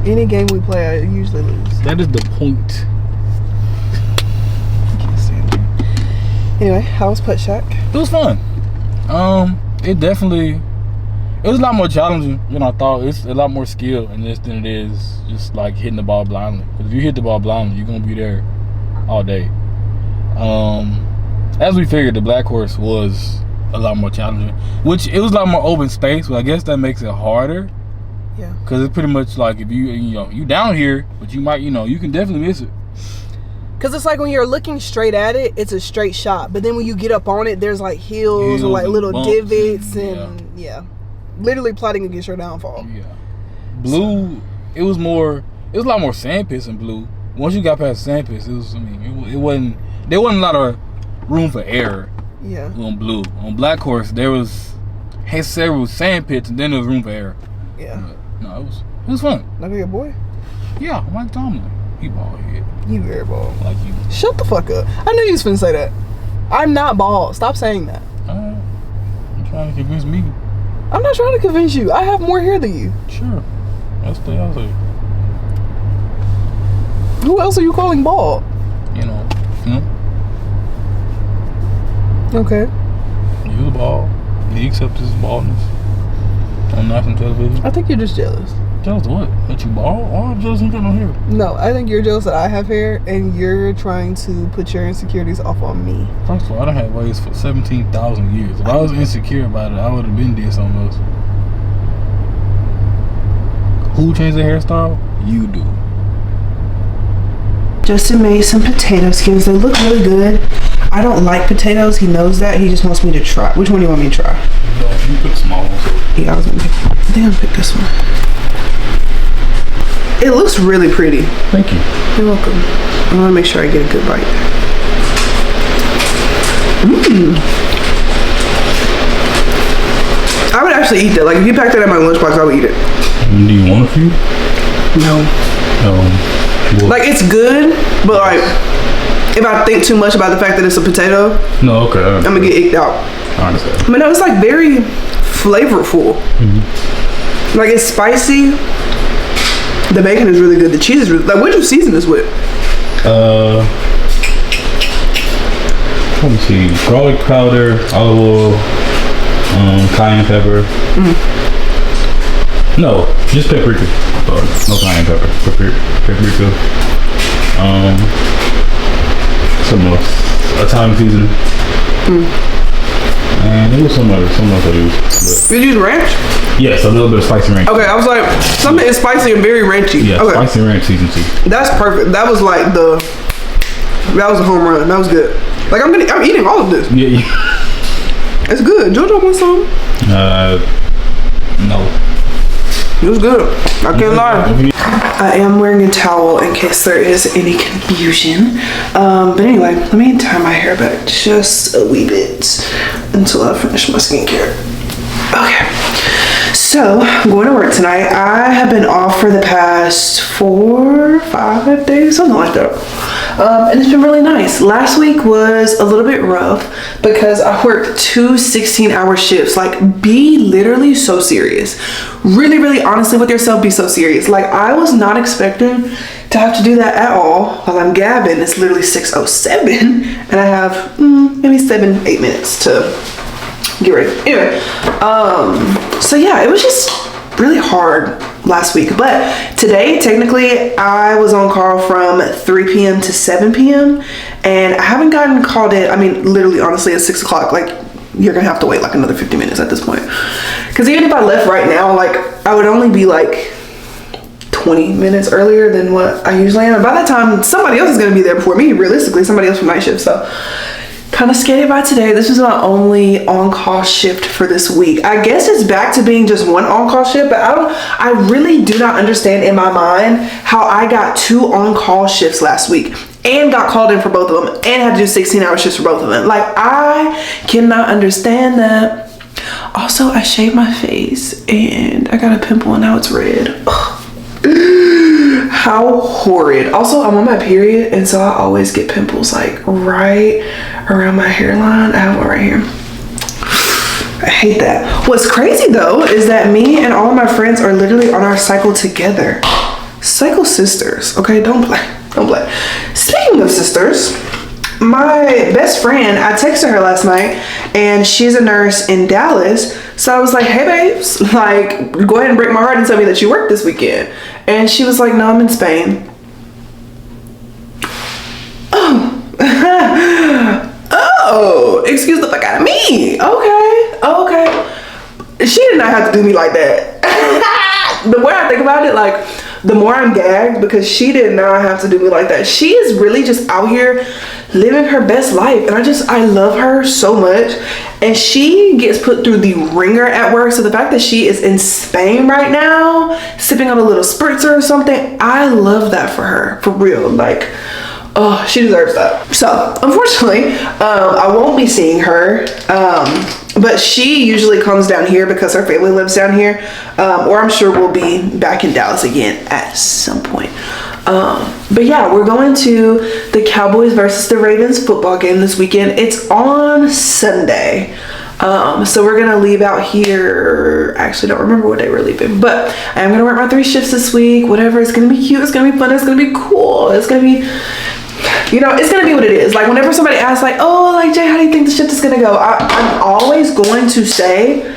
Any game we play, I usually lose. That is the point. I can't stand it. Anyway, how was Putt Shack? It was fun. It was a lot more challenging than I thought. It's a lot more skill in this than it is just like hitting the ball blindly. Because if you hit the ball blindly, you're gonna be there all day. As we figured, the black course was a lot more challenging, which it was a lot more open space. But I guess that makes it harder. Yeah. Because it's pretty much like if you down here, but you might you can definitely miss it. Because it's like when you're looking straight at it, it's a straight shot. But then when you get up on it, there's like hills and like little divots and literally plotting against your downfall. Yeah. Blue, it was a lot more sand pits in blue. Once you got past sand pits, there wasn't a lot of room for error. Yeah. On blue. On black course, there was several sand pits and then there was room for error. Yeah. But, no, it was fun. Like your boy? Yeah, Mike Tomlin. He bald head. You very bald. Like you. Shut the fuck up. I knew you was finna say that. I'm not bald. Stop saying that. I'm trying to convince me. I'm not trying to convince you. I have more hair than you. Sure. That's the other. Who else are you calling bald? Him. Okay. He was bald. He accepted his baldness on national television. I think you're just jealous. Jealous of what? That you bald? Why am I jealous you got no hair? No, I think you're jealous that I have hair and you're trying to put your insecurities off on me. First of all, I done had waves for 17,000 years. If I was insecure about it, I would have been did something else. Who changed their hairstyle? You do. Justin made some potato skins. They look really good. I don't like potatoes. He knows that. He just wants me to try. Which one do you want me to try? You pick small ones. Yeah, I was gonna pick. I think I'm gonna pick this one. It looks really pretty. Thank you. You're welcome. I want to make sure I get a good bite. I would actually eat that. Like if you packed that in my lunchbox, I would eat it. Do you want a few? No. Well, like it's good, but like if I think too much about the fact that it's a potato, no, okay. I'm gonna get icked out. I understand. But no, it's like very flavorful. Like it's spicy. The bacon is really good. The cheese is really like. What'd you season this with? Let me see. Garlic powder, olive oil, cayenne pepper. No, just paprika. Sorry, no cayenne pepper. Paprika. Some else. Italian seasoning. And it was some else I used. Did you use ranch? Yes, a little bit of spicy ranch. Okay, I was like, something is spicy and very ranchy. Yeah, okay. Spicy ranch season 2. That's perfect. That was like that was a home run. That was good. Like I'm eating all of this. Yeah. It's good. Jojo want some? No. It was good. I can't lie. I am wearing a towel in case there is any confusion. But anyway, let me tie my hair back just a wee bit until I finish my skincare. Okay. So, I'm going to work tonight. I have been off for the past 4 or 5 days, something like that. And it's been really nice. Last week was a little bit rough because I worked 2 16-hour shifts. Like, be literally so serious. Really, really honestly with yourself, be so serious. Like, I was not expecting to have to do that at all while I'm gabbing. It's literally 6:07 and I have maybe 7-8 minutes to get ready. Anyway, so yeah, it was just really hard last week, but today technically I was on call from 3 p.m. to 7 p.m. and I haven't gotten called in. I mean, literally, honestly, at 6 o'clock, like you're gonna have to wait like another 50 minutes at this point, because even if I left right now, like I would only be like 20 minutes earlier than what I usually am, and by that time somebody else is gonna be there before me, realistically, somebody else from night shift. So kind of skated by today. This was my only on-call shift for this week. I guess it's back to being just one on-call shift, but I really do not understand in my mind how I got 2 on-call shifts last week and got called in for both of them and had to do 16-hour shifts for both of them. Like, I cannot understand that. Also, I shaved my face and I got a pimple and now it's red. Ugh. How horrid. Also, I'm on my period and so I always get pimples like right around my hairline. I have one right here. I hate that. What's crazy though is that me and all of my friends are literally on our cycle together. Cycle sisters. Okay, don't play. Don't play. Speaking of sisters, my best friend, I texted her last night, and she's a nurse in Dallas. So I was like, hey babes, like, go ahead and break my heart and tell me that you work this weekend. And she was like, no, I'm in Spain. Oh. Oh, excuse the fuck out of me. Okay. She did not have to do me like that. The more I think about it, like, the more I'm gagged, because she did not have to do me like that. She is really just out here living her best life, and I love her so much. And she gets put through the ringer at work, so the fact that she is in Spain right now sipping on a little spritzer or something, I love that for her, for real. Like, oh, she deserves that. So unfortunately, I won't be seeing her, but she usually comes down here because her family lives down here, or I'm sure we'll be back in Dallas again at some point. But yeah, we're going to the Cowboys versus the Ravens football game this weekend. It's on Sunday. So we're gonna leave out here. I actually don't remember what day we're leaving, but I'm gonna work my 3 shifts this week. Whatever, it's gonna be cute, it's gonna be fun, it's gonna be cool, it's gonna be, you know, it's gonna be what it is. Like, whenever somebody asks, like, oh, like, Jay, how do you think the shift is gonna go? I'm always going to say,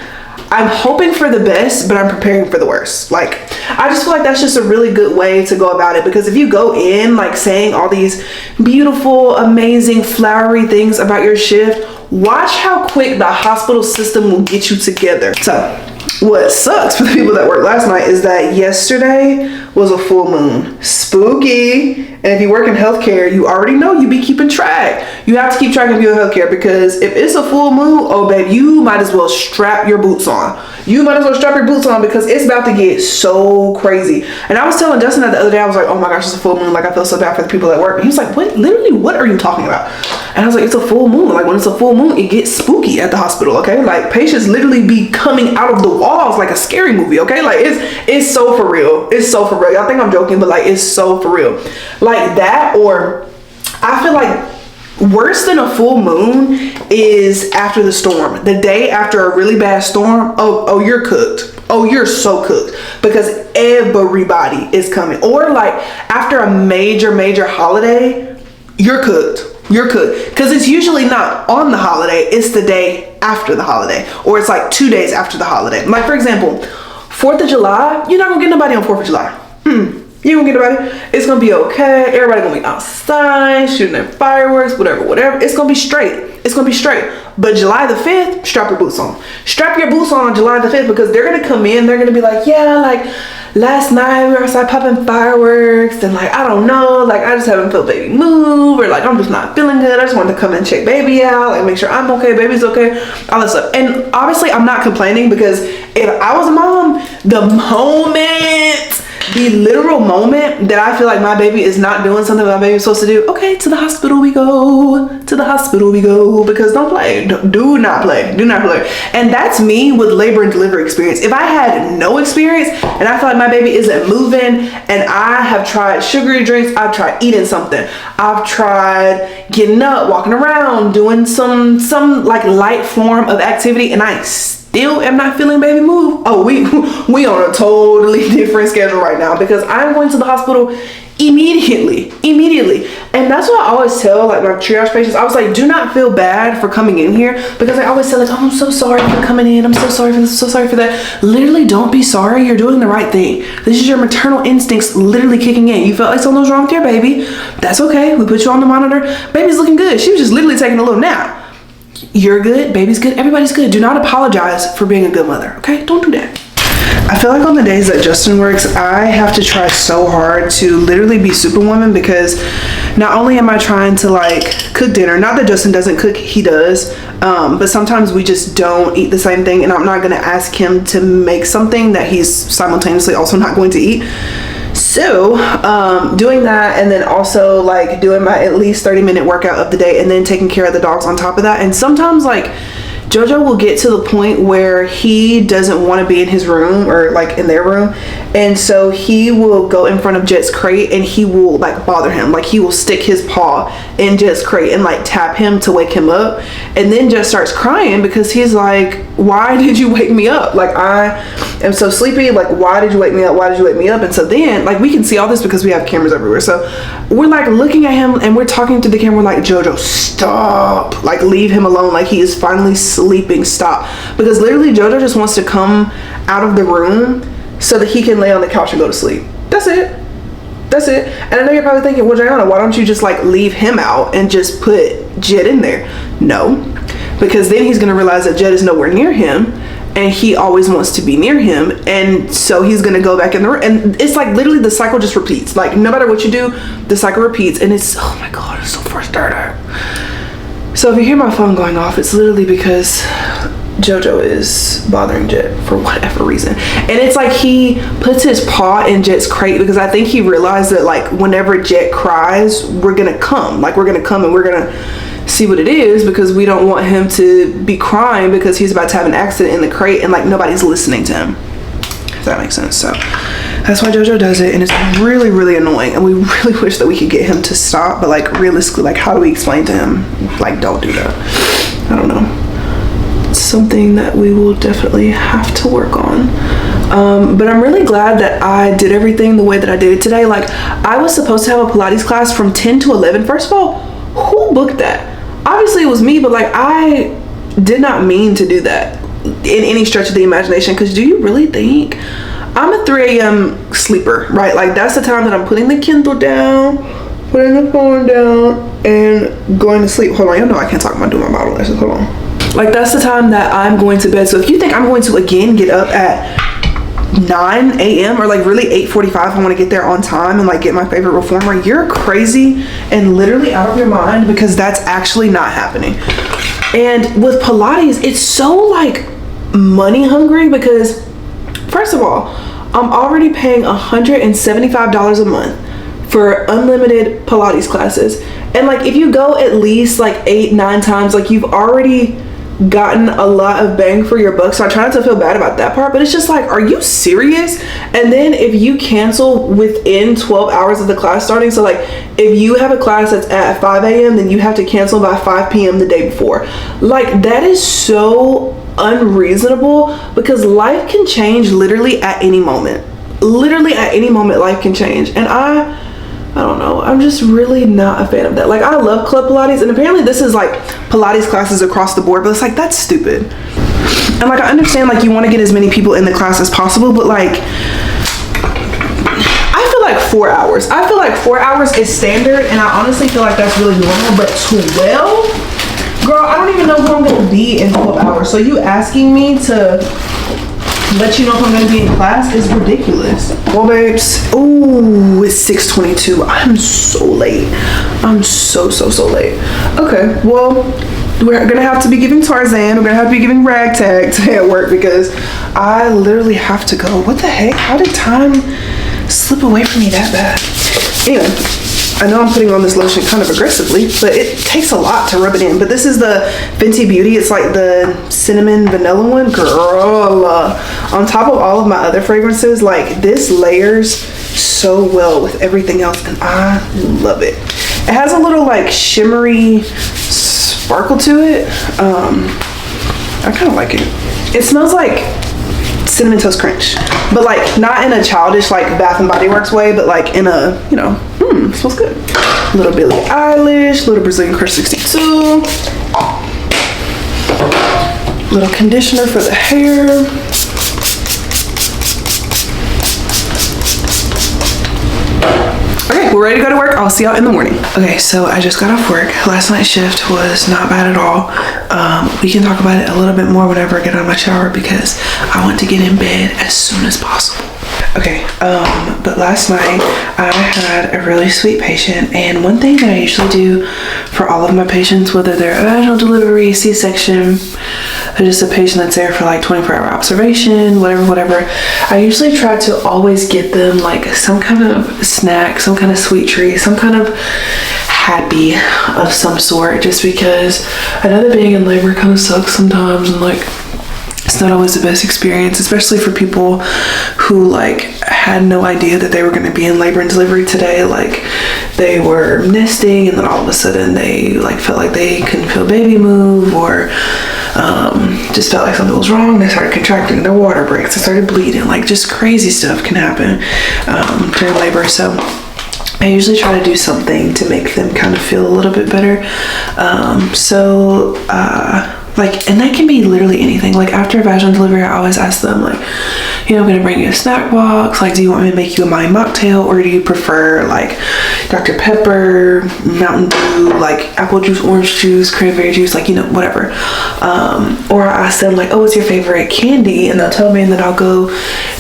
I'm hoping for the best, but I'm preparing for the worst. Like, I just feel like that's just a really good way to go about it, because if you go in like saying all these beautiful, amazing, flowery things about your shift, watch how quick the hospital system will get you together. So what sucks for the people that worked last night is that yesterday was a full moon. Spooky. And if you work in healthcare, you already know you be keeping track. You have to keep track of your healthcare, because if it's a full moon, oh babe, you might as well strap your boots on. You might as well strap your boots on, because it's about to get so crazy. And I was telling Justin that the other day, I was like, oh my gosh, it's a full moon. Like, I feel so bad for the people that work. And he was like, what? Literally, what are you talking about? And I was like, it's a full moon. Like, when it's a full moon, it gets spooky at the hospital, okay? Like, patients literally be coming out of the walls like a scary movie, okay? Like, it's so for real. It's so for real. Y'all think I'm joking, but like, it's so for real. Like that, or I feel like worse than a full moon is after the storm. The day after a really bad storm, oh, you're cooked. Oh, you're so cooked, because everybody is coming. Or like after a major holiday, you're cooked. You're cooked, because it's usually not on the holiday, it's the day after the holiday, or it's like 2 days after the holiday. Like, for example, 4th of July, you're not gonna get nobody on 4th of July. You gonna get nobody. It's gonna be okay. Everybody gonna be outside shooting their fireworks, whatever. It's gonna be straight. It's gonna be straight. But July the 5th, strap your boots on. Strap your boots on July the 5th, because they're gonna come in, they're gonna be like, yeah, like last night we were outside popping fireworks, and like, I don't know, like I just haven't felt baby move, or like I'm just not feeling good. I just wanted to come and check baby out, like make sure I'm okay, baby's okay, all that stuff. And obviously I'm not complaining, because if I was a mom, the literal moment that I feel like my baby is not doing something my baby's supposed to do, okay, to the hospital we go. To the hospital we go, because don't play. Do not play. Do not play. And that's me with labor and delivery experience. If I had no experience and I feel like my baby isn't moving, and I have tried sugary drinks, I've tried eating something, I've tried getting up, walking around, doing some like light form of activity, and I still am not feeling baby move, oh, we on a totally different schedule right now, because I'm going to the hospital immediately. And that's what I always tell like my triage patients. I was like, do not feel bad for coming in here, because I always say like, oh, I'm so sorry for coming in, I'm so sorry for this, so sorry for that. Literally, don't be sorry. You're doing the right thing. This is your maternal instincts literally kicking in. You felt like something was wrong with your baby, that's okay. We put you on the monitor, baby's looking good. She was just literally taking a little nap. You're good, baby's good, everybody's good. Do not apologize for being a good mother, okay? Don't do that. I feel like on the days that Justin works, I have to try so hard to literally be superwoman, because not only am I trying to like cook dinner, not that Justin doesn't cook, he does, but sometimes we just don't eat the same thing, and I'm not gonna ask him to make something that he's simultaneously also not going to eat. So doing that, and then also like doing my at least 30-minute workout of the day, and then taking care of the dogs on top of that. And sometimes like JoJo will get to the point where he doesn't want to be in his room or like in their room, and so he will go in front of Jet's crate and he will like bother him. Like he will stick his paw in Jet's crate and like tap him to wake him up, and then Jet starts crying because he's like, why did you wake me up? Like I am so sleepy, like why did you wake me up? Why did you wake me up? And so then like we can see all this because we have cameras everywhere, so we're like looking at him and we're talking to the camera like, JoJo, stop, like leave him alone, like he is finally sleeping, stop. Because literally JoJo just wants to come out of the room so that he can lay on the couch and go to sleep. That's it. And I know you're probably thinking, well, Jayana, why don't you just like leave him out and just put Jet in there? No, because then he's gonna realize that Jet is nowhere near him and he always wants to be near him, and so he's gonna go back in the room, and it's like literally the cycle just repeats. Like no matter what you do, the cycle repeats, and it's, oh my god, it's so frustrating. So if you hear my phone going off, it's literally because JoJo is bothering Jet for whatever reason. And it's like he puts his paw in Jet's crate because I think he realized that like whenever Jet cries, we're gonna come. Like we're gonna come and we're gonna see what it is, because we don't want him to be crying because he's about to have an accident in the crate and like nobody's listening to him, if that makes sense. So that's why JoJo does it, and it's really, really annoying, and we really wish that we could get him to stop, but like realistically, like how do we explain to him like don't do that? I don't know. It's something that we will definitely have to work on. But I'm really glad that I did everything the way that I did it today. Like I was supposed to have a Pilates class from 10 to 11. First of all, who booked that? Obviously it was me, but like I did not mean to do that in any stretch of the imagination, because do you really think I'm a 3 a.m. sleeper, right? Like that's the time that I'm putting the Kindle down, putting the phone down, and going to sleep. Hold on, y'all know I can't talk about doing my model lessons. Hold on. Like that's the time that I'm going to bed. So if you think I'm going to again get up at 9 a.m. or like really 8:45, I want to get there on time and like get my favorite reformer, you're crazy and literally out of your mind, because that's actually not happening. And with Pilates, it's so like money hungry, because first of all, I'm already paying $175 a month for unlimited Pilates classes, and like if you go at least like 8-9 times, like you've already gotten a lot of bang for your buck. So I try not to feel bad about that part, but it's just like, are you serious? And then if you cancel within 12 hours of the class starting, so like if you have a class that's at 5 a.m. then you have to cancel by 5 p.m. the day before. Like that is so unreasonable, because life can change literally at any moment. Literally at any moment life can change, and I don't know, I'm just really not a fan of that. Like I love Club Pilates, and apparently this is like Pilates classes across the board, but it's like that's stupid. And like I understand like you want to get as many people in the class as possible, but like I feel like 4 hours. I feel like 4 hours is standard, and I honestly feel like that's really normal, but 12? Girl, I don't even know who I'm gonna be in 12 hours. So you asking me to let you know if I'm gonna be in class is ridiculous. Well, babes, ooh, it's 6:22. I'm so late. I'm so late. Okay, well, we're gonna have to be giving Tarzan, we're gonna have to be giving Ragtag today at work, because I literally have to go. What the heck? How did time slip away from me that bad? Anyway, I know I'm putting on this lotion kind of aggressively, but it takes a lot to rub it in. But this is the Fenty Beauty. It's like the cinnamon vanilla one. Girl, on top of all of my other fragrances, like this layers so well with everything else, and I love it. It has a little like shimmery sparkle to it. I kind of like it. It smells like Cinnamon Toast Crunch, but like not in a childish like Bath and Body Works way, but like in a, you know, smells good. Little Billie Eilish, little Brazilian Crush 62, little conditioner for the hair. Okay, we're ready to go to work. I'll see y'all in the morning. Okay, so I just got off work. Last night's shift was not bad at all. We can talk about it a little bit more whenever I get out of my shower, because I want to get in bed as soon as possible. Okay, but last night I had a really sweet patient, and one thing that I usually do for all of my patients, whether they're vaginal delivery, C-section, or just a patient that's there for like 24-hour observation, whatever, I usually try to always get them like some kind of snack, some kind of sweet treat, some kind of happy candy of some sort, just because I know that being in labor kind of sucks sometimes, and like it's not always the best experience, especially for people who like had no idea that they were going to be in labor and delivery today. Like they were nesting and then all of a sudden they like felt like they couldn't feel baby move, or just felt like something was wrong. They started contracting, their water breaks, they started bleeding. Like just crazy stuff can happen during labor. So I usually try to do something to make them kind of feel a little bit better. Like, and that can be literally anything. Like after a vaginal delivery, I always ask them like, you know, I'm gonna bring you a snack box. Like, do you want me to make you a Mai mocktail, or do you prefer like Dr. Pepper, Mountain Dew, like apple juice, orange juice, cranberry juice, like, you know, whatever. Or I ask them like, oh, what's your favorite candy? And they'll tell me, and then I'll go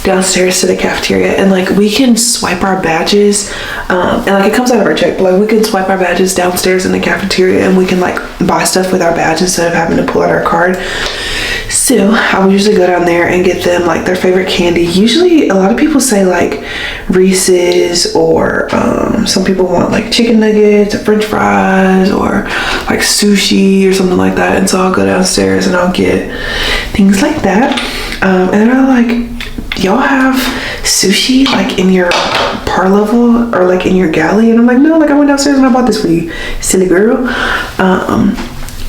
downstairs to the cafeteria, and like we can swipe our badges, and like it comes out of our check, but like we can swipe our badges downstairs in the cafeteria, and we can like buy stuff with our badge instead of having to pull out our card. So I would usually go down there and get them like their favorite candy. Usually a lot of people say like Reese's, or some people want like chicken nuggets or french fries, or like sushi or something like that. And so I'll go downstairs and I'll get things like that. And they're like, y'all have sushi like in your par level or like in your galley? And I'm like, no, like I went downstairs and I bought this for you, silly girl.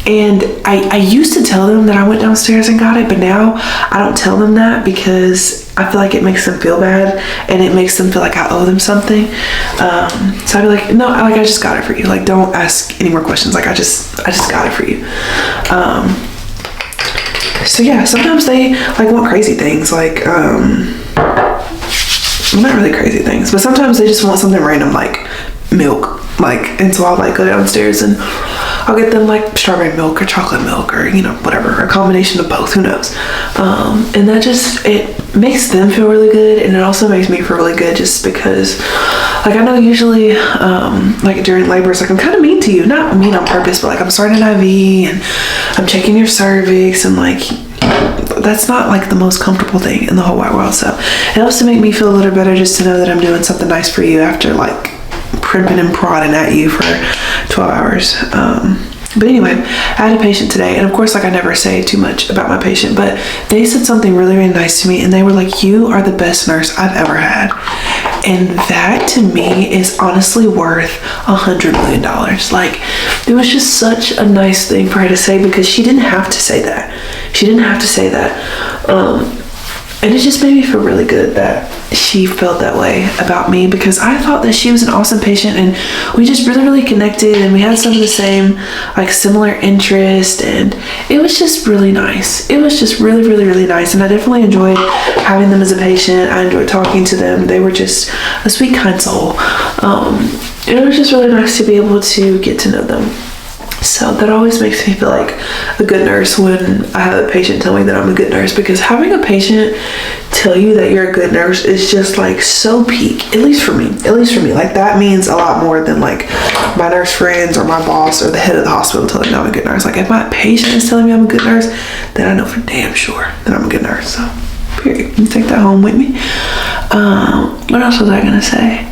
And I used to tell them that I went downstairs and got it, but now I don't tell them that because I feel like it makes them feel bad, and it makes them feel like I owe them something. So I'd be like, no, I just got it for you. Like, don't ask any more questions. Like, I just got it for you. So yeah, sometimes they like want crazy things, like well, not really crazy things, but sometimes they just want something random like milk. Like, and so I'll like go downstairs and I'll get them like strawberry milk or chocolate milk, or you know, whatever, a combination of both, who knows. And that just, it makes them feel really good, and it also makes me feel really good, just because like I know usually like during labor, it's like I'm kind of mean to you, not mean on purpose, but like I'm starting an IV and I'm checking your cervix, and like that's not like the most comfortable thing in the whole wide world. So it helps to make me feel a little better just to know that I'm doing something nice for you after like primping and prodding at you for 12 hours. But anyway, I had a patient today, and of course, like I never say too much about my patient, but they said something really, really nice to me, and they were like, you are the best nurse I've ever had. And that to me is honestly worth $100 million. Like, it was just such a nice thing for her to say, because she didn't have to say that. She didn't have to say that. And it just made me feel really good that she felt that way about me, because I thought that she was an awesome patient, and we just really, really connected, and we had some of the same, like similar interest, and it was just really nice. It was just really, really, really nice, and I definitely enjoyed having them as a patient. I enjoyed talking to them. They were just a sweet, kind soul. It was just really nice to be able to get to know them. So that always makes me feel like a good nurse when I have a patient tell me that I'm a good nurse, because having a patient tell you that you're a good nurse is just like so peak, at least for me. Like that means a lot more than like my nurse friends or my boss or the head of the hospital telling me I'm a good nurse. Like if my patient is telling me I'm a good nurse, then I know for damn sure that I'm a good nurse. So period. You take that home with me. What else was I gonna say?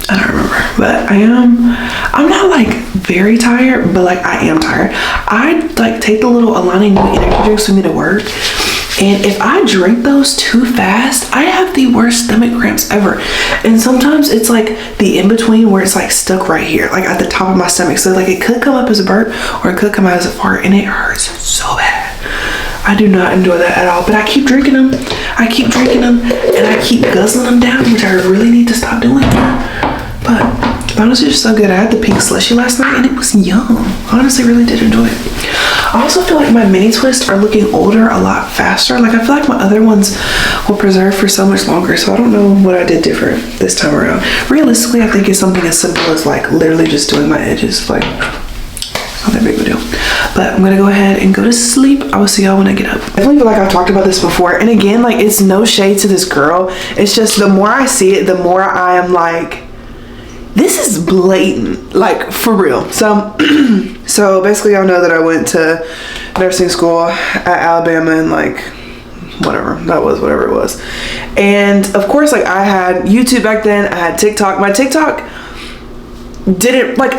I don't remember, but I'm not like very tired, but like I am tired. I like take the little Alani Nu energy drinks with me to work, and if I drink those too fast, I have the worst stomach cramps ever. And sometimes it's like the in-between where it's like stuck right here, like at the top of my stomach. So like it could come up as a burp or it could come out as a fart, and it hurts so bad. I do not enjoy that at all, but I keep drinking them. And I keep guzzling them down, which I really need to stop doing. But honestly, it's so good. I had the pink slushy last night, and it was yum. Honestly, really did enjoy it. I also feel like my mini twists are looking older a lot faster. Like I feel like my other ones will preserve for so much longer, so I don't know what I did different this time around. Realistically, I think it's something as simple as like literally just doing my edges. Like, not that big of a deal. But I'm gonna go ahead and go to sleep. I will see y'all when I get up. I definitely feel like I've talked about this before, and again, like it's no shade to this girl. It's just the more I see it, the more I am like, this is blatant, like for real. So basically y'all know that I went to nursing school at Alabama in like whatever that was, whatever it was. And of course, like I had YouTube back then, I had TikTok. My TikTok didn't like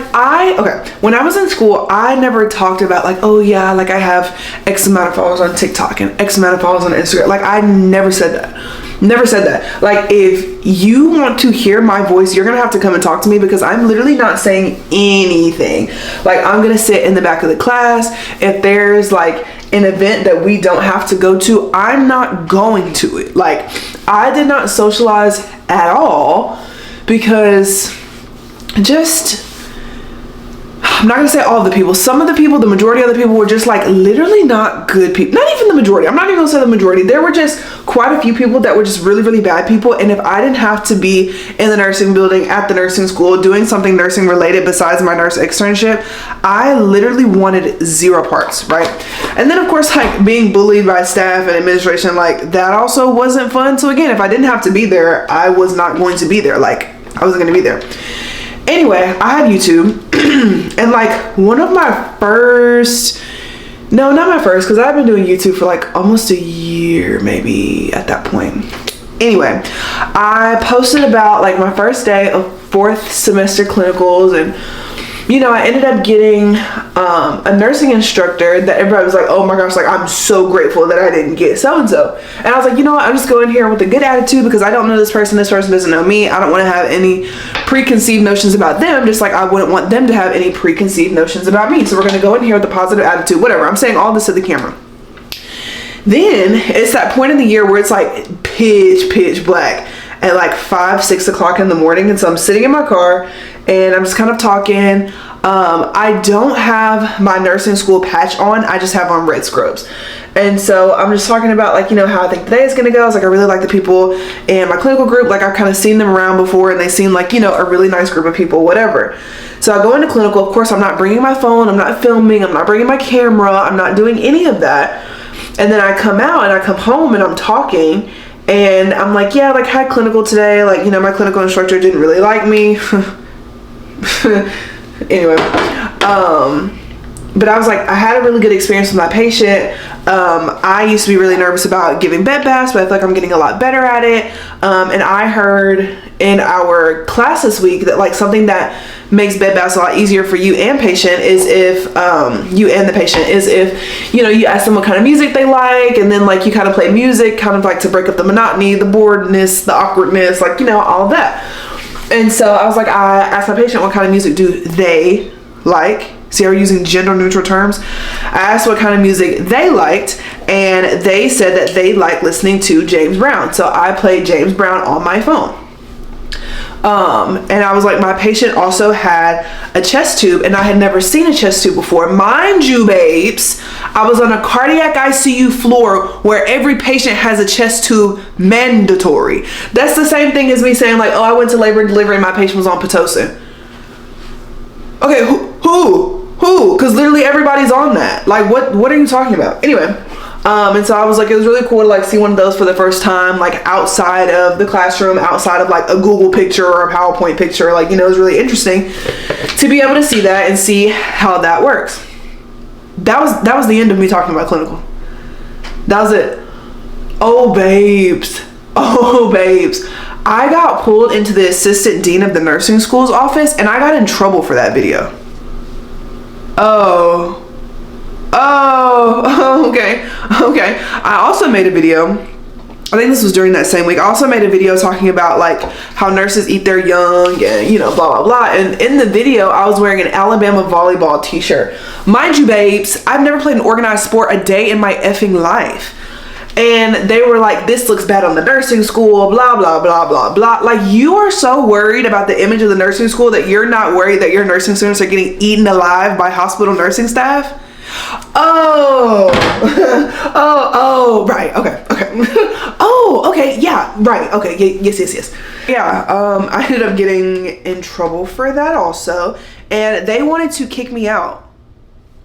when I was in school, I never talked about like, oh yeah, like I have X amount of followers on TikTok and X amount of followers on Instagram. Like I never said that. Like if you want to hear my voice, you're gonna have to come and talk to me, because I'm literally not saying anything. Like I'm gonna sit in the back of the class. If there's like an event that we don't have to go to, I'm not going to it. Like I did not socialize at all, because I'm not gonna say all of the people. Some of the people, the majority of the people were just like literally not good people. Not even the majority. I'm not even gonna say the majority. There were just quite a few people that were just really, really bad people. And if I didn't have to be in the nursing building at the nursing school doing something nursing related besides my nurse externship, I literally wanted zero parts, right? And then of course, like being bullied by staff and administration, like that also wasn't fun. So again, if I didn't have to be there, I was not going to be there. Like I wasn't gonna be there. Anyway, I had YouTube and like one of my first, no, not my first, because I've been doing YouTube for like almost a year maybe at that point. Anyway, I posted about like my first day of fourth semester clinicals, and you know, I ended up getting a nursing instructor that everybody was like, oh my gosh, like I'm so grateful that I didn't get so-and-so. And I was like, you know what, I'm just going here with a good attitude, because I don't know this person doesn't know me. I don't want to have any preconceived notions about them, just like I wouldn't want them to have any preconceived notions about me. So we're going to go in here with a positive attitude, whatever. I'm saying all this to the camera. Then it's that point in the year where it's like pitch black at like 5-6 o'clock in the morning. And so I'm sitting in my car and I'm just kind of talking. I don't have my nursing school patch on. I just have on red scrubs. And so I'm just talking about like, you know, how I think today is going to go. I was like, I really like the people in my clinical group. Like I've kind of seen them around before and they seem like, you know, a really nice group of people, whatever. So I go into clinical. Of course, I'm not bringing my phone. I'm not filming. I'm not bringing my camera. I'm not doing any of that. And then I come out and I come home and I'm talking and I'm like, yeah, like had clinical today. Like, you know, my clinical instructor didn't really like me. Anyway, but I was like, I had a really good experience with my patient. I used to be really nervous about giving bed baths, but I feel like I'm getting a lot better at it. And I heard in our class this week that like something that makes bed baths a lot easier for you and patient is if you and the patient is if, you know, you ask them what kind of music they like, and then like you kind of play music kind of like to break up the monotony, the boredness, the awkwardness, like, you know, all of that. And so I was like, I asked my patient what kind of music do they like. See, we're using gender neutral terms. I asked what kind of music they liked, and they said that they like listening to James Brown. So I played James Brown on my phone. And I was like, my patient also had a chest tube, and I had never seen a chest tube before. Mind you, babes, I was on a cardiac ICU floor where every patient has a chest tube mandatory. That's the same thing as me saying like, oh, I went to labor and delivery and my patient was on Pitocin. Okay, who? Because literally everybody's on that. Like, what are you talking about? Anyway. And so I was like, it was really cool to like see one of those for the first time, like outside of the classroom, outside of like a Google picture or a PowerPoint picture. Like, you know, it was really interesting to be able to see that and see how that works. That was the end of me talking about clinical. That was it. Oh, babes. I got pulled into the assistant dean of the nursing school's office and I got in trouble for that video. Okay. I also made a video, I think this was during that same week. I also made a video talking about like how nurses eat their young and, you know, blah, blah, blah. And in the video, I was wearing an Alabama volleyball t-shirt. Mind you, babes, I've never played an organized sport a day in my effing life. And they were like, this looks bad on the nursing school, blah, blah, blah, blah, blah. Like, you are so worried about the image of the nursing school that you're not worried that your nursing students are getting eaten alive by hospital nursing staff? Right, okay. Okay, yeah, right, okay, yes. Yeah, I ended up getting in trouble for that also. And they wanted to kick me out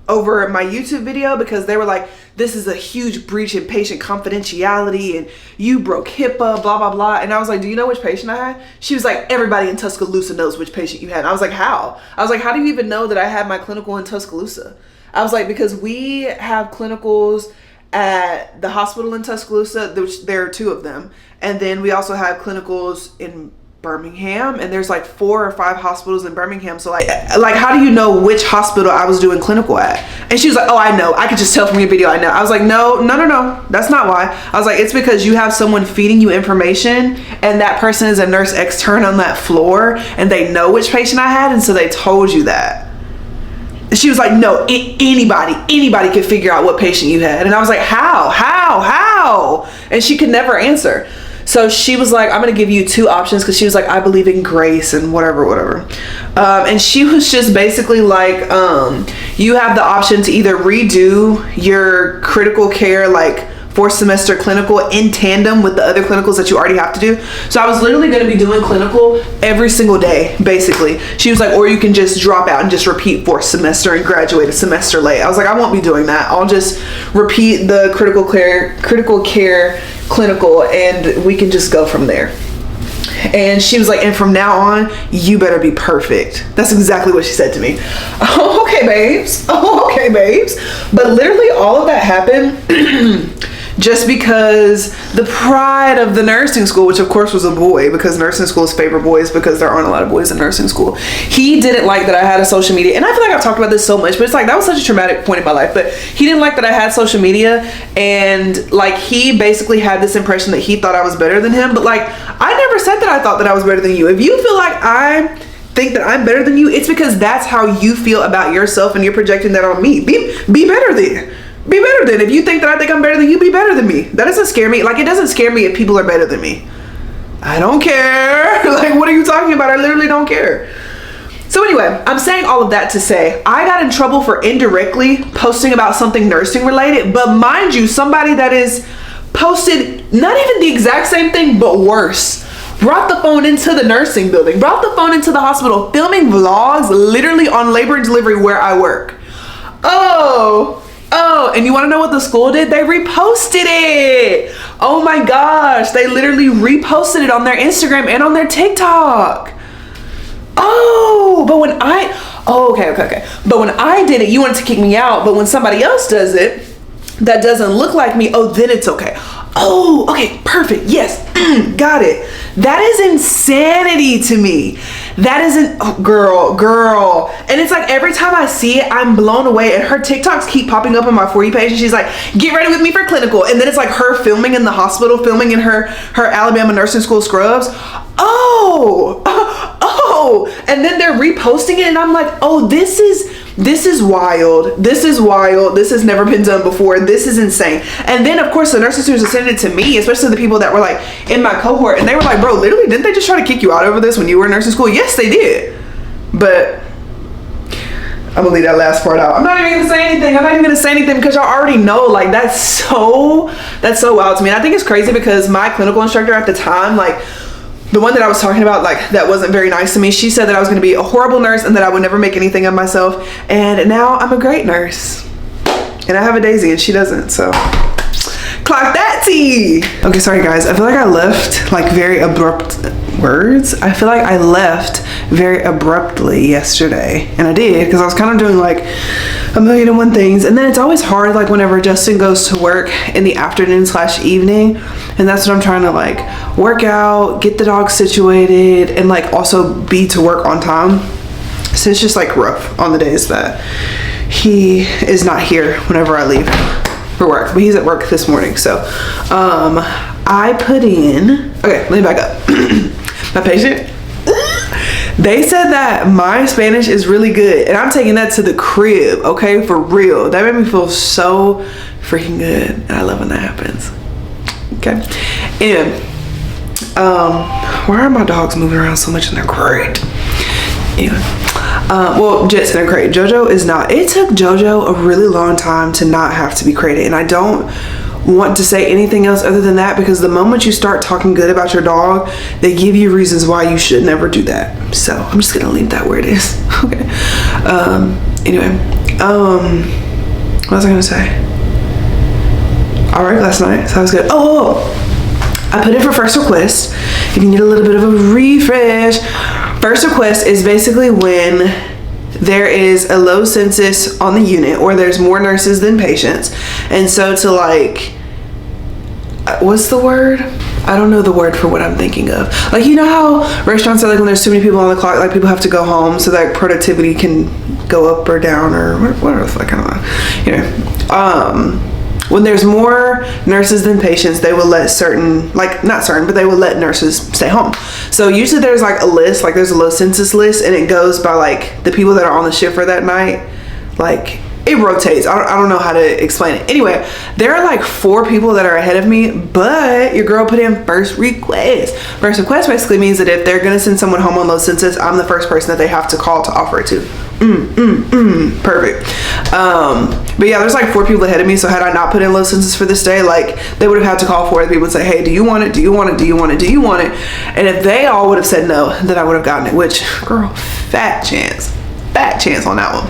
over my YouTube video because they were like, this is a huge breach in patient confidentiality and you broke HIPAA, blah, blah, blah. And I was like, do you know which patient I had? She was like, everybody in Tuscaloosa knows which patient you had. And I was like, how? I was like, how do you even know that I had my clinical in Tuscaloosa? I was like, because we have clinicals at the hospital in Tuscaloosa, which there are 2 of them. And then we also have clinicals in Birmingham, and there's like 4 or 5 hospitals in Birmingham. So like how do you know which hospital I was doing clinical at? And she was like, oh, I know, I could just tell from your video, I know. I was like, no, that's not why. I was like, it's because you have someone feeding you information, and that person is a nurse extern on that floor, and they know which patient I had, and so they told you that. And she was like, no, anybody could figure out what patient you had. And I was like, how? And she could never answer. So she was like, I'm going to give you 2 options, because she was like, I believe in grace and whatever. And she was just basically like, you have the option to either redo your critical care, like 4th semester clinical in tandem with the other clinicals that you already have to do. So I was literally going to be doing clinical every single day, basically. She was like, or you can just drop out and just repeat 4th semester and graduate a semester late. I was like, I won't be doing that. I'll just repeat the critical care clinical, and we can just go from there. And she was like, and from now on, you better be perfect. That's exactly what she said to me. Oh, okay, babes. But literally all of that happened just because the pride of the nursing school, which of course was a boy, because nursing schools favor boys because there aren't a lot of boys in nursing school. He didn't like that I had a social media, and I feel like I've talked about this so much, but it's like that was such a traumatic point in my life. But he didn't like that I had social media, and like he basically had this impression that he thought I was better than him. But like, I never said that I thought that I was better than you. If you feel like I think that I'm better than you, it's because that's how you feel about yourself, and you're projecting that on me. Be better then. Be better than. If you think that I think I'm better than you, be better than me. That doesn't scare me. Like, it doesn't scare me if people are better than me. I don't care. Like, what are you talking about? I literally don't care. So anyway, I'm saying all of that to say I got in trouble for indirectly posting about something nursing related. But mind you, somebody that is posted not even the exact same thing, but worse, brought the phone into the nursing building, brought the phone into the hospital, filming vlogs literally on labor and delivery where I work. Oh, and you want to know what the school did? They reposted it. Oh my gosh. They literally reposted it on their Instagram and on their TikTok. Oh, but when okay. But when I did it, you wanted to kick me out. But when somebody else does it, that doesn't look like me, oh, then it's okay. Oh, okay, perfect. Yes, got it. That is insanity to me. That isn't, oh, girl. And it's like every time I see it, I'm blown away. And her TikToks keep popping up on my For You page. And she's like, get ready with me for clinical. And then it's like her filming in the hospital, filming in her Alabama nursing school scrubs. Oh. And then they're reposting it. And I'm like, oh, this is wild. This is wild. This has never been done before. This is insane. And then of course the nursing students are sending it to me, especially the people that were like in my cohort, and they were like, bro, literally, didn't they just try to kick you out over this when you were in nursing school? Yes, they did. But I'm gonna leave that last part out. I'm not even gonna say anything because y'all already know, like, that's so wild to me. And I think it's crazy because my clinical instructor at the time, like the one that I was talking about, like, that wasn't very nice to me, she said that I was going to be a horrible nurse and that I would never make anything of myself. And now I'm a great nurse. And I have a Daisy and she doesn't, so clock that tea. Okay, sorry guys. I feel like I left like very abrupt words. I feel like I left very abruptly yesterday. And I did, because I was kind of doing like a million and one things. And then it's always hard, like whenever Justin goes to work in the afternoon/evening. And that's what I'm trying to like work out, get the dog situated, and like also be to work on time. So it's just like rough on the days that he is not here whenever I leave for work. But he's at work this morning. So I put in, okay, let me back up. My patient, they said that my Spanish is really good, and I'm taking that to the crib, okay, for real. That made me feel so freaking good, and I love when that happens. Okay, and why are my dogs moving around so much in their crate? Anyway, well, Jet's in a crate. Jojo is not. It took Jojo a really long time to not have to be crated, and I don't want to say anything else other than that, because the moment you start talking good about your dog, they give you reasons why you should never do that. So I'm just gonna leave that where it is. Okay. Anyway, what was I gonna say? All right, last night, so that was good. Oh, I put in for first request. If you need a little bit of a refresh, first request is basically when there is a low census on the unit, or there's more nurses than patients. And so to like, what's the word? I don't know the word for what I'm thinking of. Like, you know how restaurants are like, when there's too many people on the clock, like people have to go home so that productivity can go up or down or whatever the fuck, I don't know. You know, when there's more nurses than patients, they will let certain, like not certain, but they will let nurses stay home. So usually there's like a list, like there's a low census list, and it goes by like the people that are on the shift for that night. Like it rotates. I don't know how to explain it. Anyway, there are like 4 people that are ahead of me, but your girl put in first request. First request basically means that if they're gonna send someone home on low census, I'm the first person that they have to call to offer it to. Perfect. But yeah, there's like 4 people ahead of me, so had I not put in low census for this day, like they would have had to call 4 people and say, hey, do you want it? Do you want it? Do you want it? Do you want it? And if they all would have said no, then I would have gotten it, which, girl, fat chance on that one.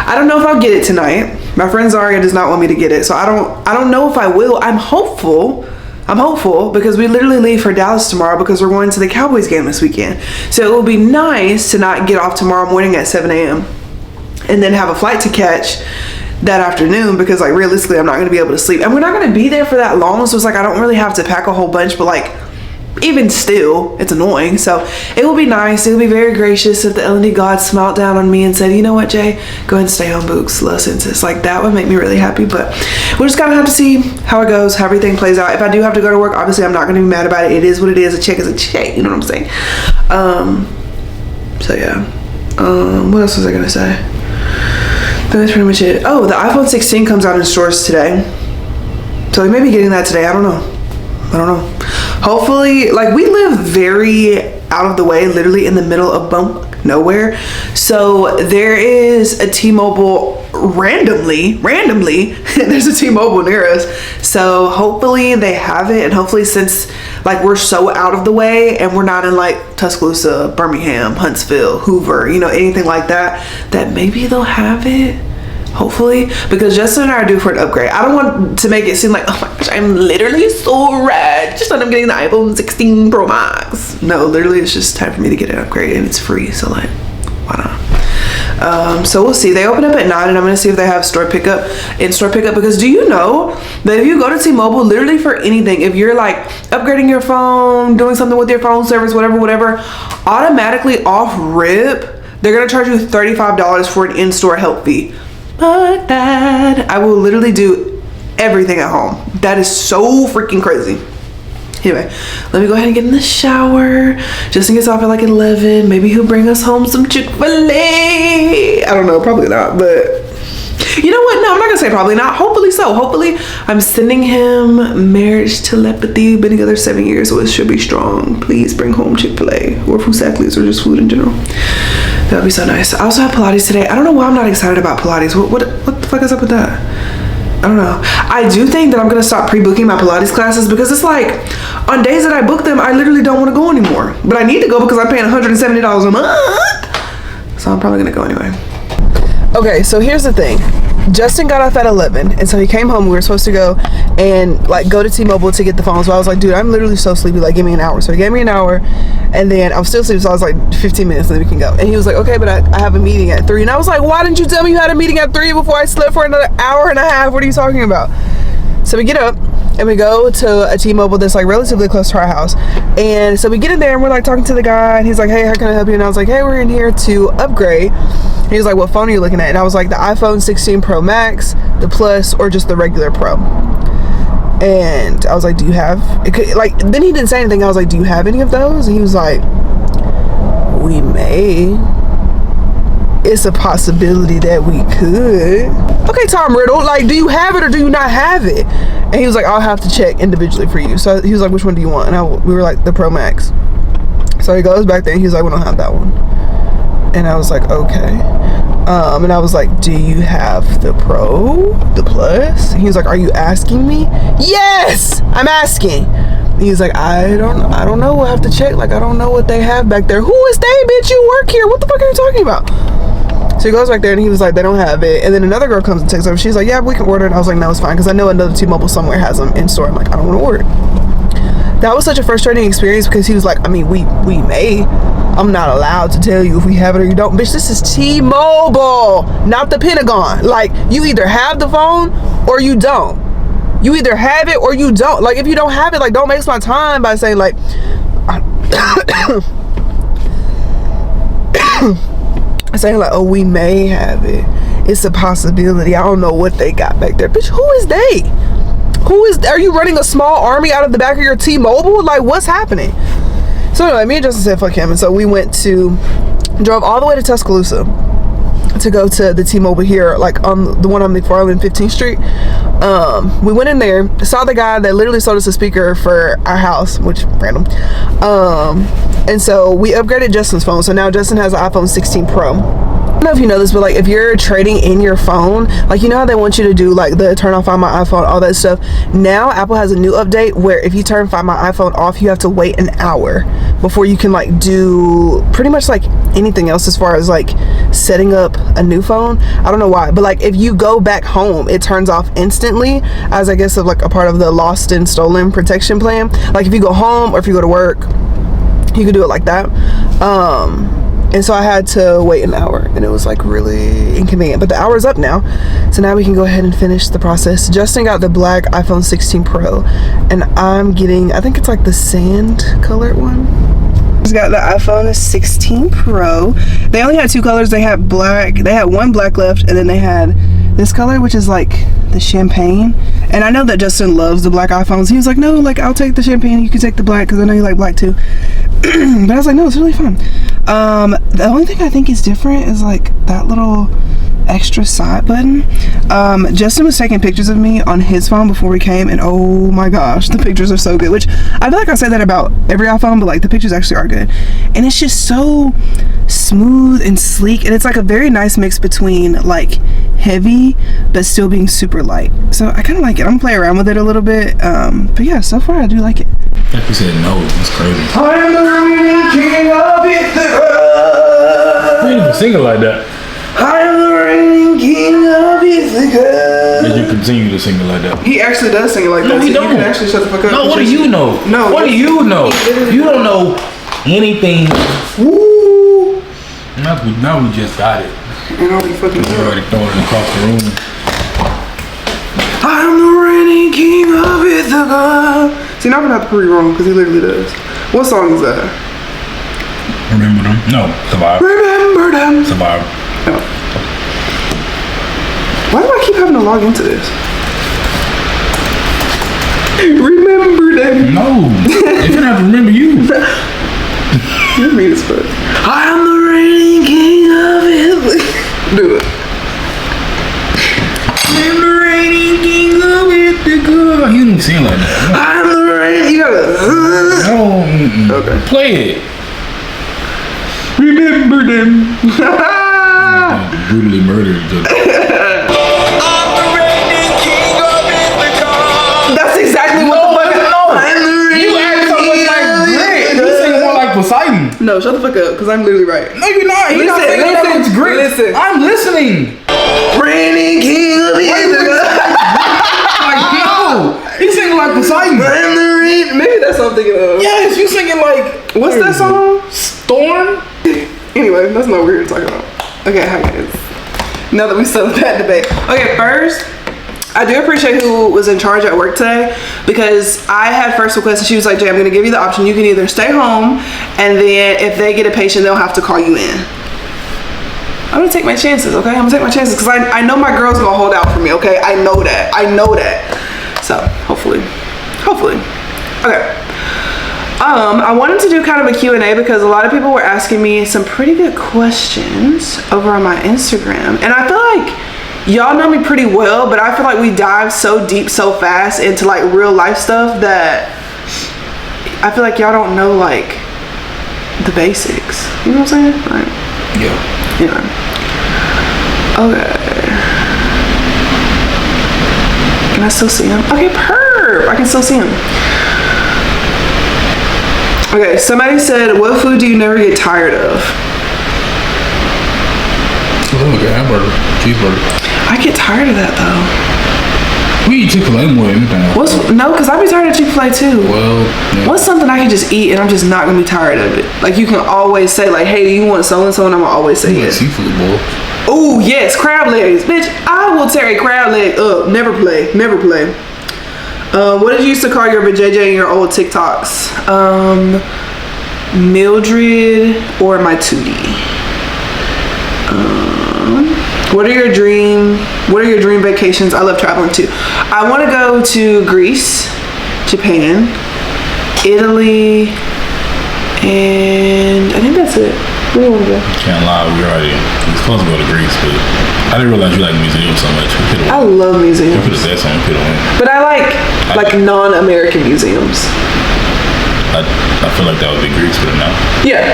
I don't know if I'll get it tonight. My friend Zaria does not want me to get it, so I don't know if I will. I'm hopeful because we literally leave for Dallas tomorrow because we're going to the Cowboys game this weekend. So it will be nice to not get off tomorrow morning at 7 a.m. and then have a flight to catch that afternoon, because like realistically I'm not going to be able to sleep, and we're not going to be there for that long, so it's like I don't really have to pack a whole bunch, but like even still it's annoying. So it will be nice, it will be very gracious if the L&D God smiled down on me and said, you know what, Jay, go ahead and stay home, books, low census. Like that would make me really happy, but we're just gonna have to see how it goes, how everything plays out. If I do have to go to work, obviously I'm not gonna be mad about it. It is what it is. A check is a check, you know what I'm saying? So yeah, what else was I gonna say? That's pretty much it. Oh, the iPhone 16 comes out in stores today, so we may be getting that today. I don't know. Hopefully, like we live very out of the way, literally in the middle of bump nowhere. So there is a T-Mobile randomly, there's a T-Mobile near us. So hopefully they have it, and hopefully since like we're so out of the way and we're not in like Tuscaloosa, Birmingham, Huntsville, Hoover, you know, anything like that, that maybe they'll have it. Hopefully, because Justin and I are due for an upgrade. I don't want to make it seem like, oh my gosh, I'm literally so rich just when I'm getting the iPhone 16 Pro Max. No, literally it's just time for me to get an upgrade, and it's free, so like, why not? So we'll see. They open up at 9, and I'm gonna see if they have in-store pickup, because do you know that if you go to T-Mobile, literally for anything, if you're like upgrading your phone, doing something with your phone service, whatever, automatically off rip, they're gonna charge you $35 for an in-store help fee. Fuck that. I will literally do everything at home. That is so freaking crazy. Anyway, let me go ahead and get in the shower. Justin gets off at like 11. Maybe he'll bring us home some Chick-fil-A. I don't know, probably not, but you know what? No, I'm not gonna say probably not. Hopefully so. Hopefully I'm sending him marriage telepathy. We've been together 7 years, so it should be strong. Please bring home Chick-fil-A or food athletes or just food in general. That would be so nice. I also have Pilates today. I don't know why I'm not excited about Pilates. What the fuck is up with that? I don't know. I do think that I'm gonna stop pre-booking my Pilates classes, because it's like on days that I book them, I literally don't want to go anymore. But I need to go because I'm paying $170 a month. So I'm probably gonna go anyway. Okay, so here's the thing. Justin got off at 11, and so he came home. We were supposed to go and like go to T-Mobile to get the phone. So I was like, dude, I'm literally so sleepy, like give me an hour. So he gave me an hour, and then I was still sleepy, so I was like 15 minutes and then we can go. And he was like, okay, but I have a meeting at 3. And I was like, why didn't you tell me you had a meeting at 3 before I slept for another hour and a half? What are you talking about? So we get up and we go to a T-Mobile that's like relatively close to our house. And so we get in there and we're like talking to the guy, and he's like, hey, how can I help you? And I was like, hey, we're in here to upgrade. He was like, what phone are you looking at? And I was like, the iPhone 16 Pro Max, the Plus, or just the regular Pro. And I was like, do you have, then he didn't say anything. I was like, do you have any of those? And he was like, we may. It's a possibility that we could. Okay, Tom Riddle, like, do you have it or do you not have it? And he was like, I'll have to check individually for you. So he was like, which one do you want? And we were like, the Pro Max. So he goes back there and he's like, we don't have that one. And I was like, okay. And I was like, do you have the Pro, the Plus? And he was like, are you asking me? Yes, I'm asking. And he was like, I don't know. We'll have to check. Like, I don't know what they have back there. Who is they, bitch? You work here. What the fuck are you talking about? So he goes back there and he was like, they don't have it. And then another girl comes and takes over. She's like, yeah, we can order it. And I was like, no, it's fine. Because I know another T-Mobile somewhere has them in store. I'm like, I don't want to order it. That was such a frustrating experience because he was like, I mean, we may. I'm not allowed to tell you if we have it or you don't. Bitch, this is T-Mobile, not the Pentagon. Like, you either have the phone or you don't. You either have it or you don't. Like, if you don't have it, like, don't waste my time by saying, like, saying, like, oh, we may have it. It's a possibility. I don't know what they got back there. Bitch, who is they? Are you running a small army out of the back of your T-Mobile? Like, what's happening? So anyway, me and Justin said fuck him. And so we drove all the way to Tuscaloosa to go to the T-Mobile here, like on the one on McFarland 15th Street. We went in there, saw the guy that literally sold us a speaker for our house, which random. And so we upgraded Justin's phone. So now Justin has an iPhone 16 Pro. I don't know if you know this, but like if you're trading in your phone, like you know how they want you to do like the turn off Find My iPhone, all that stuff. Now Apple has a new update where if you turn Find My iPhone off, you have to wait an hour before you can like do pretty much like anything else as far as like setting up a new phone. I don't know why, but like if you go back home, it turns off instantly as I guess of like a part of the lost and stolen protection plan. Like if you go home or if you go to work, you can do it like that. And so I had to wait an hour and it was like really inconvenient, but the hour is up now. So now we can go ahead and finish the process. Justin got the black iPhone 16 Pro and I'm getting, I think it's like the sand colored one. He's got the iPhone 16 Pro. They only had two colors. They had black, they had one black left and then they had this color, which is like the champagne. And I know that Justin loves the black iPhones. He was like, no, like I'll take the champagne, you can take the black because I know you like black too. But I was like, no, it's really fun. The only thing I think is different is like that little extra side button. Justin was taking pictures of me on his phone before we came and oh my gosh, the pictures are so good, which I feel like I say that about every iPhone, but like the pictures actually are good. And it's just so smooth and sleek and it's like a very nice mix between like heavy but still being super light. So I kind of like it. I'm gonna play around with it a little bit. But yeah, so far I do like it. Like you said, no, it's crazy. I am the reigning king of Ithaca. You didn't even sing it like that. I am the reigning king of Ithaca. And you continue to sing it like that. He actually does sing it like that. No, he so don't. You can actually shut the fuck up. No, what do you know? No. What do you know? You don't know anything. Woo. Now we just got it. And all you fucking We're already throwing it across the room. I am the reigning king of Ithaca. See, now I'm gonna have to prove you wrong because he literally does. What song is that? Remember them? No, Survive. Remember them. Survive. No. Why do I keep having to log into this? Remember them. No, they shouldn't have to remember you. You're mean as fuck. I am the reigning king of Ithaca. Do it. I'm the reigning king of Ithaca. You didn't sing like that. I'm the reigning. You gotta. No. Okay. Play it. Remember them. Brutally murdered each other. I'm the reigning king of Ithaca. That's exactly what the fuck. I'm the reigning You act so much like Grit. You sing more like Poseidon. No, shut the fuck up, because I'm literally right. No, you're not. You're not singing that much Grit. Listen. I'm listening. Reigning king of Ithaca. Like, no. He's singing like Poseidon. I'm the reigning. Maybe that's what I'm thinking of. Yes, you singing like. What's that song? Storm? Anyway, that's not what we were talking about. Okay, hi guys. Now that we settled that debate. Okay, first, I do appreciate who was in charge at work today because I had first request and she was like, Jay, I'm gonna give you the option. You can either stay home and then if they get a patient, they'll have to call you in. I'm gonna take my chances, okay? I'm gonna take my chances because I know my girl's gonna hold out for me, okay? I know that. I know that. So, hopefully. Okay. I wanted to do kind of a Q&A because a lot of people were asking me some pretty good questions over on my Instagram. And I feel like y'all know me pretty well, but I feel like we dive so deep so fast into like real life stuff that I feel like y'all don't know like the basics. You know what I'm saying? Like, Yeah. Okay. Can I still see him? Okay, I can still see him. Okay, somebody said, what food do you never get tired of? Oh, okay, hamburger, cheeseburger. I get tired of that though. We eat Chick-fil-A more than anything. No, because I'd be tired of Chick-fil-A too. Well, yeah. What's something I can just eat and I'm just not gonna be tired of it? Like you can always say like, hey, do you want so and so? And I'm gonna always say yes. Seafood bowl. Oh yes, crab legs, bitch. I will tear a crab leg up. Never play. What did you used to call your vajayjay in your old TikToks? Mildred or my Tootie. What are your dream vacations? I love traveling too. I want to go to Greece, Japan, Italy, and I think that's it. Where do you want to go? Can't lie, we was supposed to go to Greece, but I didn't realize you like museums so much. I love museums. We could have said something, we could have went. But I like non-American museums. I feel like that would be Greece, but no. Yeah.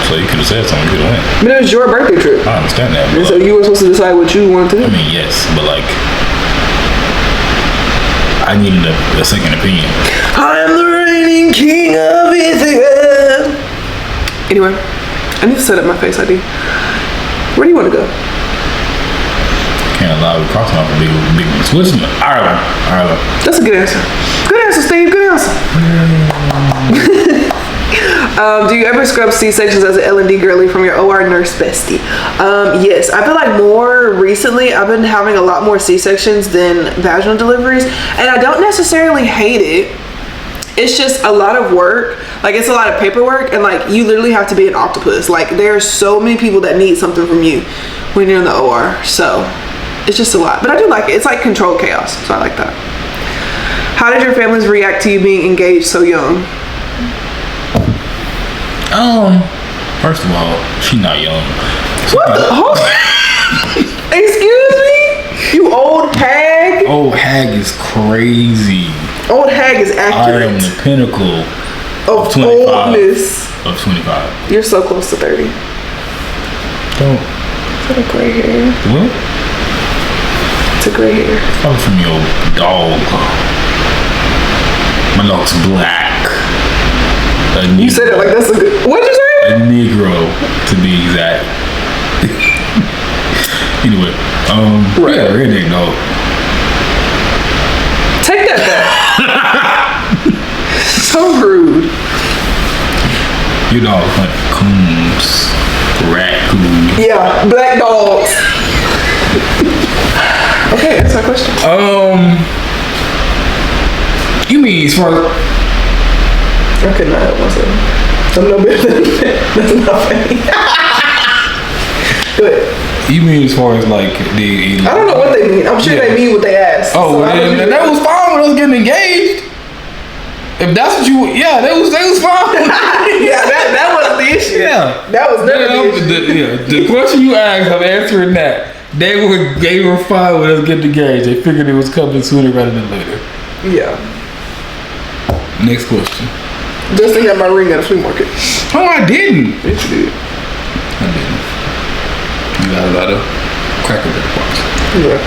So you could have said something, you could have went. But it was your birthday trip. I understand that. And so you were supposed to decide what you wanted to do. I mean, yes, but like, I needed a second opinion. I'm the reigning king of Israel. Anyway, I need to set up my Face ID. Where do you want to go? Can't allow we crossing off a big switching. Ireland. That's a good answer. Good answer, Steve. Good answer. Do you ever scrub C-sections as an L&D girly from your OR nurse bestie? Yes. I feel like more recently I've been having a lot more C-sections than vaginal deliveries, and I don't necessarily hate it. It's just a lot of work. Like, it's a lot of paperwork, and like you literally have to be an octopus. Like, there are so many people that need something from you when you're in the OR. So it's just a lot, but I do like it. It's like controlled chaos, so I like that. How did your families react to you being engaged so young? First of all, she's not young. What the? Excuse me? You old hag? Old hag is crazy. Old hag is I accurate. am the pinnacle of 25. oldness. Of 25. You're so close to 30. Don't. Is that a gray hair? What? It's a gray hair. I'm from your dog. My dog's black. You said it like that's a good. What'd you say? A Negro, to be exact. Anyway, right. Yeah, redneck dog. Take that back. So rude. Your dog hunt coons, raccoons. Yeah, black dogs. Okay, that's my question. You mean as far as I could not help myself. I'm no better than that. That's not funny. Go ahead. You mean as far as like the? I don't know what they mean. I'm sure they mean what they asked. Oh, so well, that was fine with us getting engaged. If that's what you, yeah, that was fine. Yeah, that wasn't the issue. Yeah, that was never the issue. The question you asked, I'm answering that. They were fine with us getting engaged. They figured it was coming sooner rather than later. Yeah. Next question. Just to have my ring at a flea market. Oh, I didn't. Yes, you did. I didn't. You got a lot of cracker barrel parts. Yeah.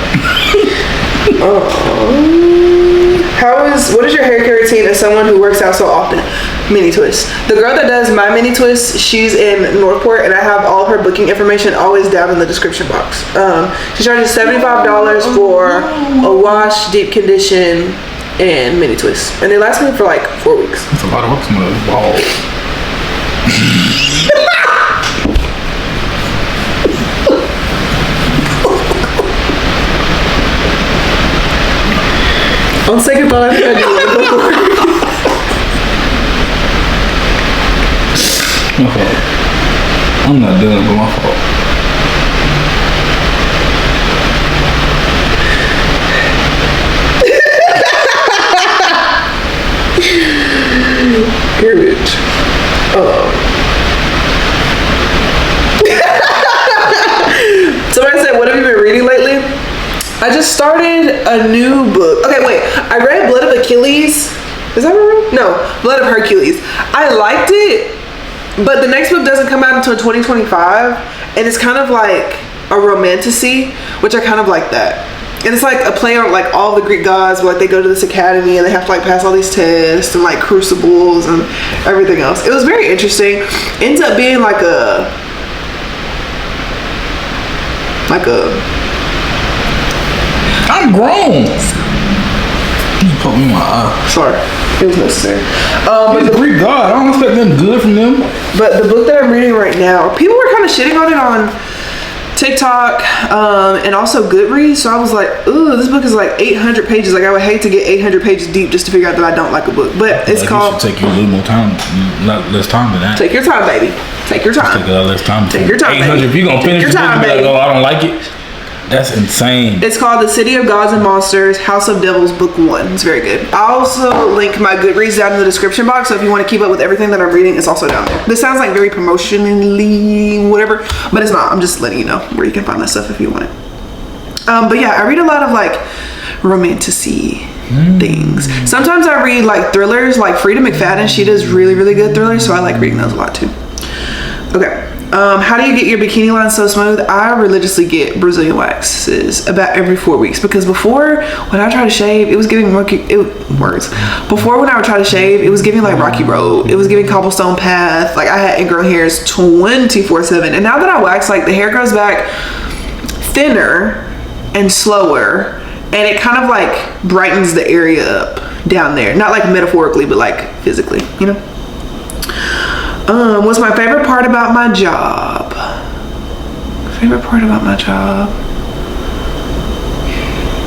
What is your hair care routine as someone who works out so often? Mini twist. The girl that does my mini twist, she's in Northport, and I have all her booking information always down in the description box. She charges $75 for a wash, deep condition, and mini twist, and they last me for like 4 weeks. That's a lot of work from those balls. On second thought, I think I do. My fault. I'm not doing it, but my fault. Here, bitch. Somebody said, what have you been reading lately? I just started a new book. Okay, wait. I read Blood of Achilles. Is that right? No, Blood of Hercules. I liked it, but the next book doesn't come out until 2025, and it's kind of like a romantasy, which I kind of like that. And it's like a play on like all the Greek gods, where like they go to this academy and they have to like pass all these tests and like crucibles and everything else. It was very interesting. Ends up being like a I'm grown. Put me in my eye. Sorry, it was necessary. But the Greek God, I don't expect nothing good from them. But the book that I'm reading right now, people were kind of shitting on it on TikTok and also Goodreads. So I was like, ooh, this book is like 800 pages. Like I would hate to get 800 pages deep just to figure out that I don't like a book. But it's called. You should take you a little more time, less time than that. Take your time, baby. Take your time. Take a lot less time. Take your time, 800. baby. If you gonna finish Take the your book, time, you be like, baby. oh, I don't like it. That's insane. It's called The City of Gods and Monsters, House of Devils, Book 1. It's very good. I'll also link my Goodreads down in the description box, so if you want to keep up with everything that I'm reading, it's also down there. This sounds like very promotionally whatever, but it's not. I'm just letting you know where you can find that stuff if you want it. But yeah, I read a lot of like romantasy things. Sometimes I read like thrillers, like Frida McFadden. She does really, really good thrillers, so I like reading those a lot too. Okay. How do you get your bikini line so smooth? I religiously get Brazilian waxes about every 4 weeks because before when I tried to shave, it was giving Before when I would try to shave, it was giving like Rocky Road. It was giving cobblestone path. Like I had ingrown hairs 24/7. And now that I wax, like the hair grows back thinner and slower, and it kind of like brightens the area up down there. Not like metaphorically, but like physically, you know? What's my favorite part about my job? Favorite part about my job?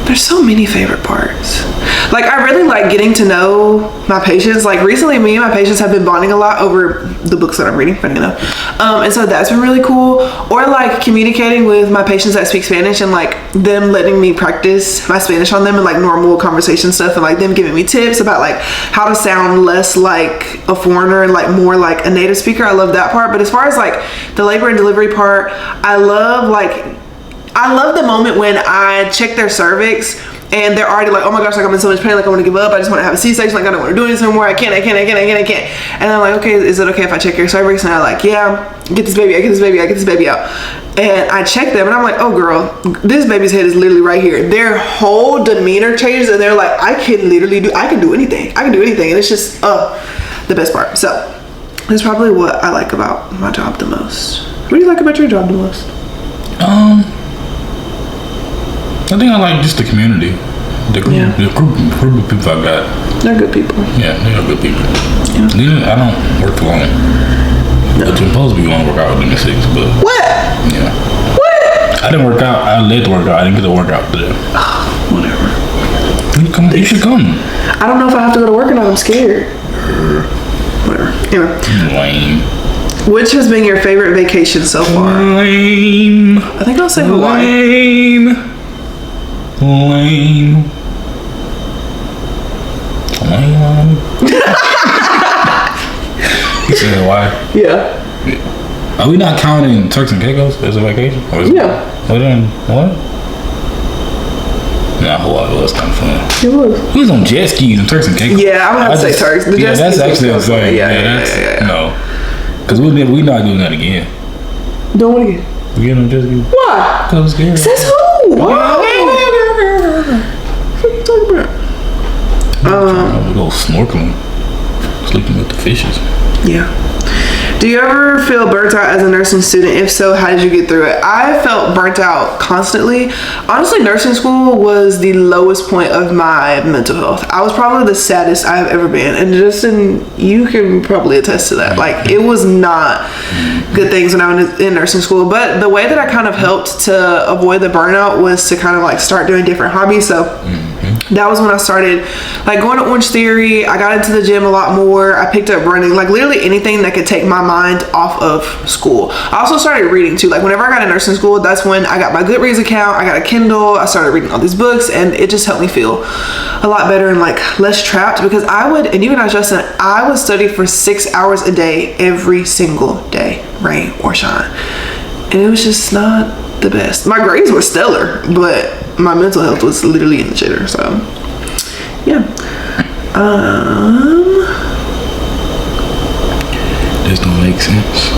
There's so many favorite parts. Like I really like getting to know my patients. Like recently me and my patients have been bonding a lot over the books that I'm reading, funny enough. And so that's been really cool. Or like communicating with my patients that speak Spanish and like them letting me practice my Spanish on them and like normal conversation stuff and like them giving me tips about like how to sound less like a foreigner and like more like a native speaker. I love that part. But as far as like the labor and delivery part, I love the moment when I check their cervix and they're already like, oh my gosh, like I'm in so much pain, like I want to give up, I just want to have a C-section, like I don't want to do this anymore, I can't. And I'm like, okay, is it okay if I check your cervix? And they're like, yeah, get this baby out. And I check them and I'm like, oh girl, this baby's head is literally right here. Their whole demeanor changes and they're like, I can do anything. And it's just the best part. So that's probably what I like about my job the most. What do you like about your job the most? I think I like just the community. The group of people I got. They're good people. Yeah, they are good people. Yeah. I don't work alone. No. But you're supposed to be going to work out with them at 6, but... What? Yeah. What? I didn't work out. I led the workout. I didn't get to work out today. Whatever. You should come. I don't know if I have to go to work or not. I'm scared. Whatever. Anyway. Lame. Which has been your favorite vacation so far? Lame. I think I'll say Hawaii. Lame. You said Hawaii? Yeah. Are we not counting Turks and Caicos as a vacation? Or is Yeah. Well then, what? Nah, Hawaii was kind of fun. It was. We was on jet skis in Turks and Caicos. Yeah, I would have to say Turks. The jet that's skis actually was insane. Yeah. No. Because we not doing that again. Don't want to get. We get on jet skis. Why? Because it was scary. Says who? What are you talking about? We go snorkeling. Sleeping with the fishes. Yeah. Do you ever feel burnt out as a nursing student? If so, how did you get through it? I felt burnt out constantly. Honestly, nursing school was the lowest point of my mental health. I was probably the saddest I've ever been. And Justin, you can probably attest to that. Like, it was not good things when I was in nursing school. But the way that I kind of helped to avoid the burnout was to kind of like start doing different hobbies. So that was when I started like going to Orange Theory. I got into the gym a lot more. I picked up running, like literally anything that could take my mind off of school. I also started reading too. Like whenever I got in nursing school, that's when I got my Goodreads account. I got a Kindle. I started reading all these books and it just helped me feel a lot better and like less trapped because I would, and even as Justin, I would study for 6 hours a day every single day, rain or shine. And it was just not the best. My grades were stellar, but my mental health was literally in the shitter. So yeah. This don't make sense.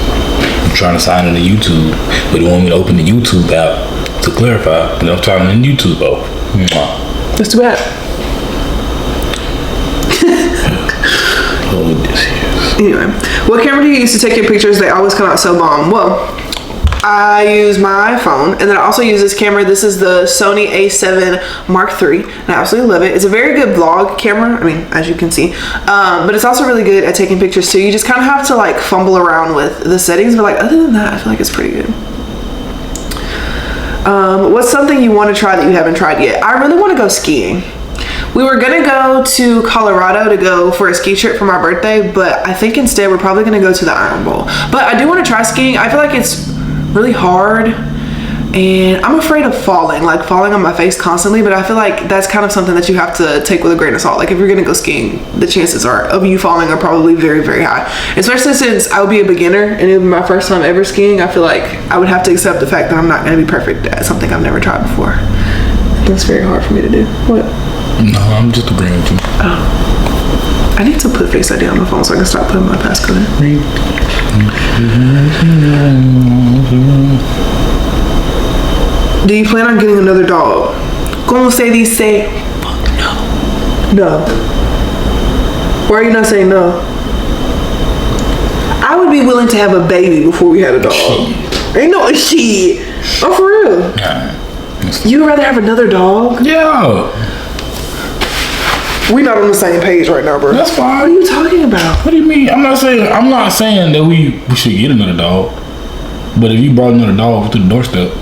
I'm trying to sign into YouTube, but they want me to open the YouTube app to clarify. And I'm trying in YouTube though. That's too bad. Oh, this is. Anyway, what camera do you use to take your pictures? They always come out so bomb. Well, I use my phone, and then I also use this camera. This is the Sony A7 Mark III, and I absolutely love it. It's a very good vlog camera, I mean, as you can see, but it's also really good at taking pictures too. You just kind of have to like fumble around with the settings, but like other than that, I feel like it's pretty good. What's something you want to try that you haven't tried yet? I really want to go skiing. We were gonna go to Colorado to go for a ski trip for my birthday, but I think instead we're probably gonna go to the Iron Bowl. But I do want to try skiing. I feel like it's really hard, and I'm afraid of falling on my face constantly, but I feel like that's kind of something that you have to take with a grain of salt. Like if you're gonna go skiing, the chances of you falling are probably very, very high. Especially since I would be a beginner and it would be my first time ever skiing. I feel like I would have to accept the fact that I'm not gonna be perfect at something I've never tried before. That's very hard for me to do. What? No, I'm just agreeing with you. Oh. I need to put Face ID on my phone so I can start putting my passcode in. Do you plan on getting another dog? Como se dice? Fuck no. No. Why are you not saying no? I would be willing to have a baby before we had a dog. Ain't no shit. Oh, for real? Nah. You would rather have another dog? Yeah. We not on the same page right now, bro. That's fine. What are you talking about? What do you mean? I'm not saying that we should get another dog. But if you brought another dog to the doorstep.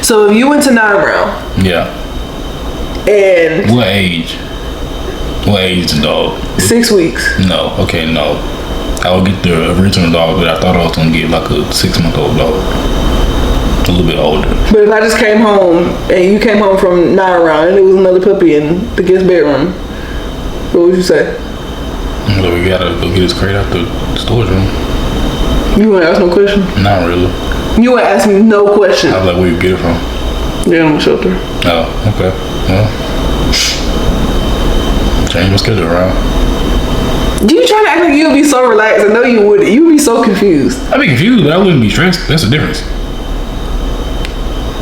So if you went to 9 Round. Yeah. And What age? What age is the dog? 6 weeks. No. Okay, no. I would get the original dog, but I thought I was gonna get like a 6-month-old dog. A little bit older. But if I just came home and you came home from 9 Round and it was another puppy in the guest bedroom, what would you say? So we gotta go get his crate out the storage room. You wouldn't ask no question? Not really. You wouldn't ask me no question? I was like, where you get it from? The animal shelter. Oh, okay. Well, change my schedule around. You trying to act like you would be so relaxed? I know you wouldn't. You would be so confused. I'd be confused, but I wouldn't be stressed. That's the difference.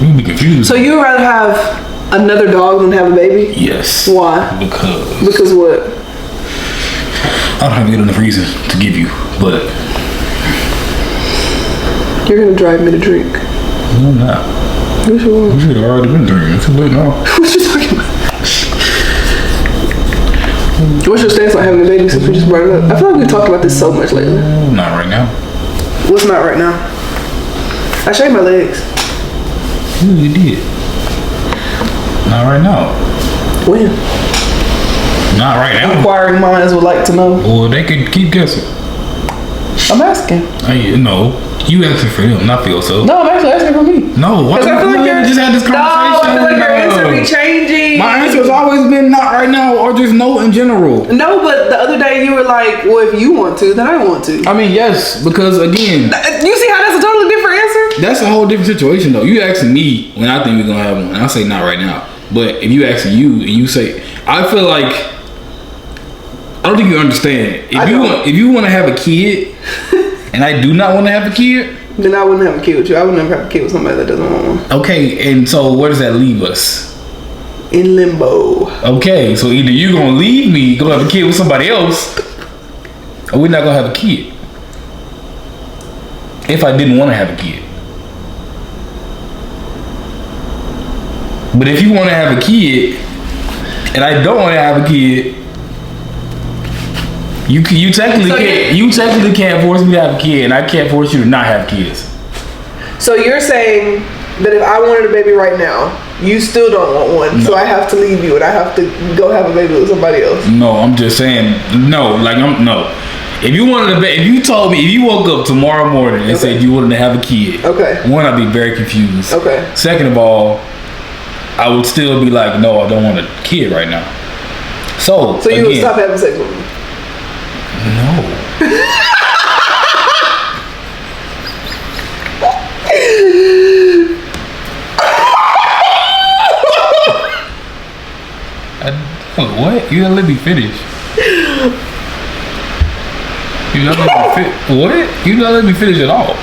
You would be confused. So you would rather have another dog than have a baby? Yes. Why? Because what? I don't have enough reason to give you, but you're gonna drive me to drink. No, I'm not. Yes, you are. You should have already been drinking. It's too late now. What you talking about? What's your stance on having a baby since we just brought it up? I feel like we've talked about this so much lately. Not right now. What's not right now? I shaved my legs. Ooh, you did. Not right now. When? Not right now. Inquiring minds would like to know. Well, they could keep guessing. I'm asking. No, you asking for them, not for yourself. No, I'm actually asking for me. No, why? Because I feel like we just had this conversation. No, I feel like your answer be changing. My answer has always been not right now or just no in general. No, but the other day you were like, well, if you want to, then I want to. I mean, yes, because again, you see how that's a totally different answer? that's a whole different situation though. You asking me when I think we're gonna have one, and I say not right now. But if you asking you and you say, I feel like I don't think you understand. If you want to have a kid, and I do not want to have a kid, then I wouldn't have a kid with you. I would never have a kid with somebody that doesn't want one. Okay, and so where does that leave us? In limbo. Okay, so either you gonna leave me, go have a kid with somebody else, or we're not gonna have a kid. If I didn't want to have a kid. But if you want to have a kid, and I don't want to have a kid, you technically can't force me to have a kid, and I can't force you to not have kids. So you're saying that if I wanted a baby right now, you still don't want one, so I have to leave you and I have to go have a baby with somebody else? No, I'm just saying no. If you wanted a baby, if you told me, if you woke up tomorrow morning and said you wanted to have a kid, one, I'd be very confused. Second of all, I would still be like, no, I don't want a kid right now. So you would stop having sex with me? No. What? You gotta let me finish. You gotta let me what? You gotta let me finish at all.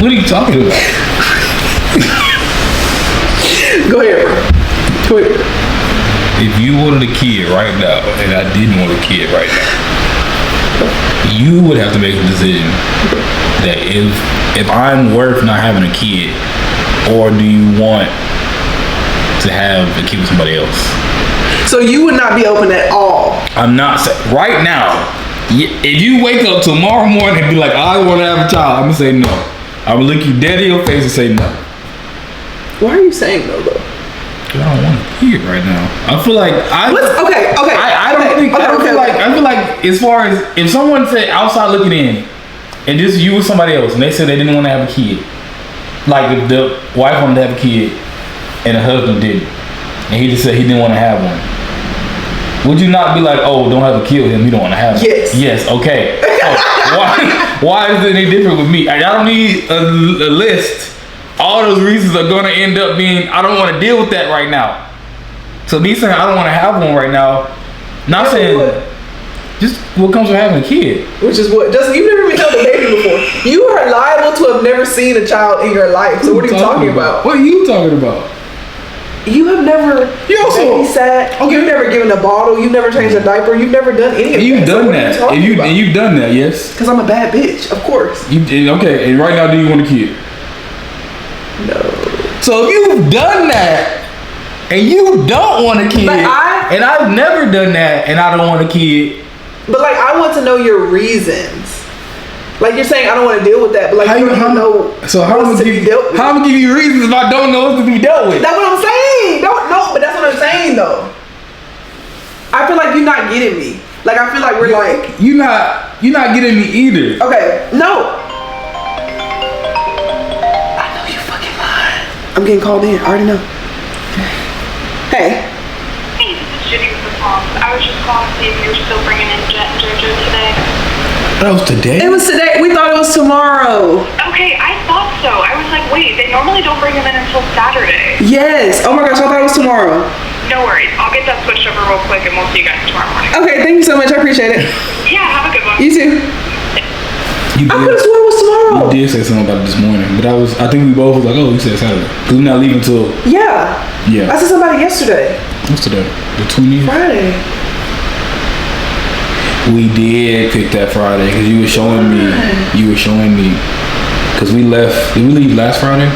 What are you talking about? Go ahead, bro. Quick. if you wanted a kid right now, and I didn't want a kid right now, you would have to make a decision that if I'm worth not having a kid, or do you want to have a kid with somebody else? So you would not be open at all. I'm not right now. If you wake up tomorrow morning and be like, I want to have a child, I'm gonna say no. I'm gonna look you dead in your face and say no. Why are you saying no though? I don't want a kid right now. I feel like I don't feel like as far as if someone said outside looking in and just you with somebody else and they said they didn't want to have a kid, like if the wife wanted to have a kid and the husband didn't, and he just said he didn't want to have one, would you not be like, oh, don't have a kid with him, you don't want to have one? Yes, okay. So why is it any different with me? I don't need a list. All those reasons are going to end up being, I don't want to deal with that right now. So me saying I don't want to have one right now, not saying just what comes with having a kid. Which is what, Justin, you've never even held a baby before. You are liable to have never seen a child in your life. So what are you talking about? What are you talking about? You have never babysat. Okay. You've never given a bottle. You've never changed a diaper. You've never done any of that. You've done that. And you've done that, yes. Because I'm a bad bitch, of course. Okay, and right now, do you want a kid? No. So if you've done that and you don't want a kid, and I've never done that and I don't want a kid. But like, I want to know your reasons. Like you're saying, I don't want to deal with that, but like you don't know. So how am I gonna give you reasons if I don't know what's to be dealt with? That's what I'm saying. But that's what I'm saying though. I feel like you're not getting me. Like I feel like we're like you're not getting me either. Okay, no. I know you fucking lying. I'm getting called in. I already know. Hey. Hey, this is Judy with the Palms. I was just calling to see if you were still bringing in Jet and JoJo today. That was today? It was today. We thought it was tomorrow. Okay, I thought so. I was like, wait, they normally don't bring them in until Saturday. Yes. Oh my gosh, I thought it was tomorrow. No worries. I'll get that switched over real quick and we'll see you guys tomorrow morning. Okay, thank you so much. I appreciate it. Yeah, have a good one. You too. I could have sworn it was tomorrow. You did say something about it this morning, but I think we both was like, oh, you said Saturday. Because we're not leaving till... Yeah. Yeah. I said somebody yesterday. What's today? The 20th? Friday. We did pick that Friday because you were showing me. Because we left. Did we leave last Friday?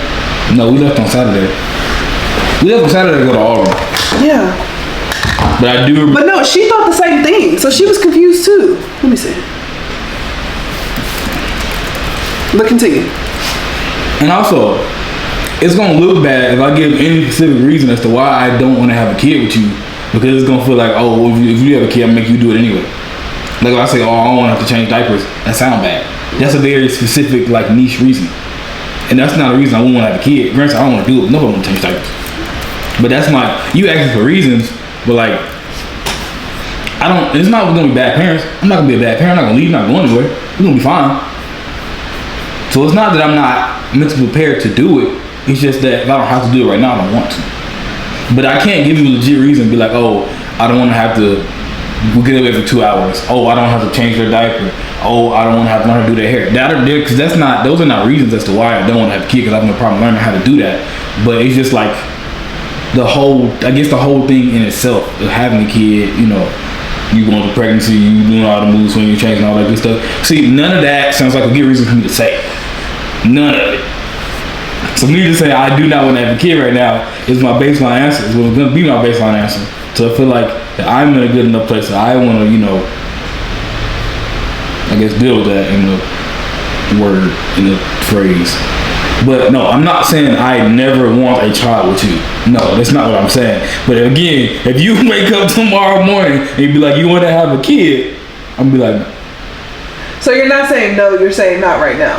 No, we left on Saturday. We left on Saturday to go to Auburn. Yeah. But I do. But no, she thought the same thing, so she was confused too. Let me see. But continue. And also, it's gonna look bad if I give any specific reason as to why I don't want to have a kid with you, because it's gonna feel like, oh, well, if you have a kid, I'll make you do it anyway. Like if I say, oh, I don't want to have to change diapers, that sound bad. That's a very specific, like, niche reason. And that's not a reason I won't want to have a kid. Granted, I don't want to do it. Nobody want to change diapers. But that's not, you asking for reasons, but like, it's not going to be bad parents. I'm not going to be a bad parent. I'm not going to leave, not going anywhere. We're going to be fine. So it's not that I'm not mentally prepared to do it. It's just that if I don't have to do it right now, I don't want to. But I can't give you a legit reason and be like, oh, I don't want to have to, we'll get up every 2 hours. Oh, I don't have to change their diaper. Oh, I don't want to have to learn how to do their hair. Because those are not reasons as to why I don't want to have a kid, because I have no problem learning how to do that. But it's just like the whole thing in itself of having a kid, you know, you going through pregnancy, you doing all the moves when you're changing all that good stuff. See, none of that sounds like a good reason for me to say. None of it. So me to say I do not want to have a kid right now is my baseline answer. It's going to be my baseline answer. So I feel like that I'm in a good enough place that I want to, you know, I guess build that in the word, in the phrase. But no, I'm not saying I never want a child with you. No, that's not what I'm saying. But again, if you wake up tomorrow morning and you be like, you want to have a kid, I'm gonna be like, no. So you're not saying no, you're saying not right now.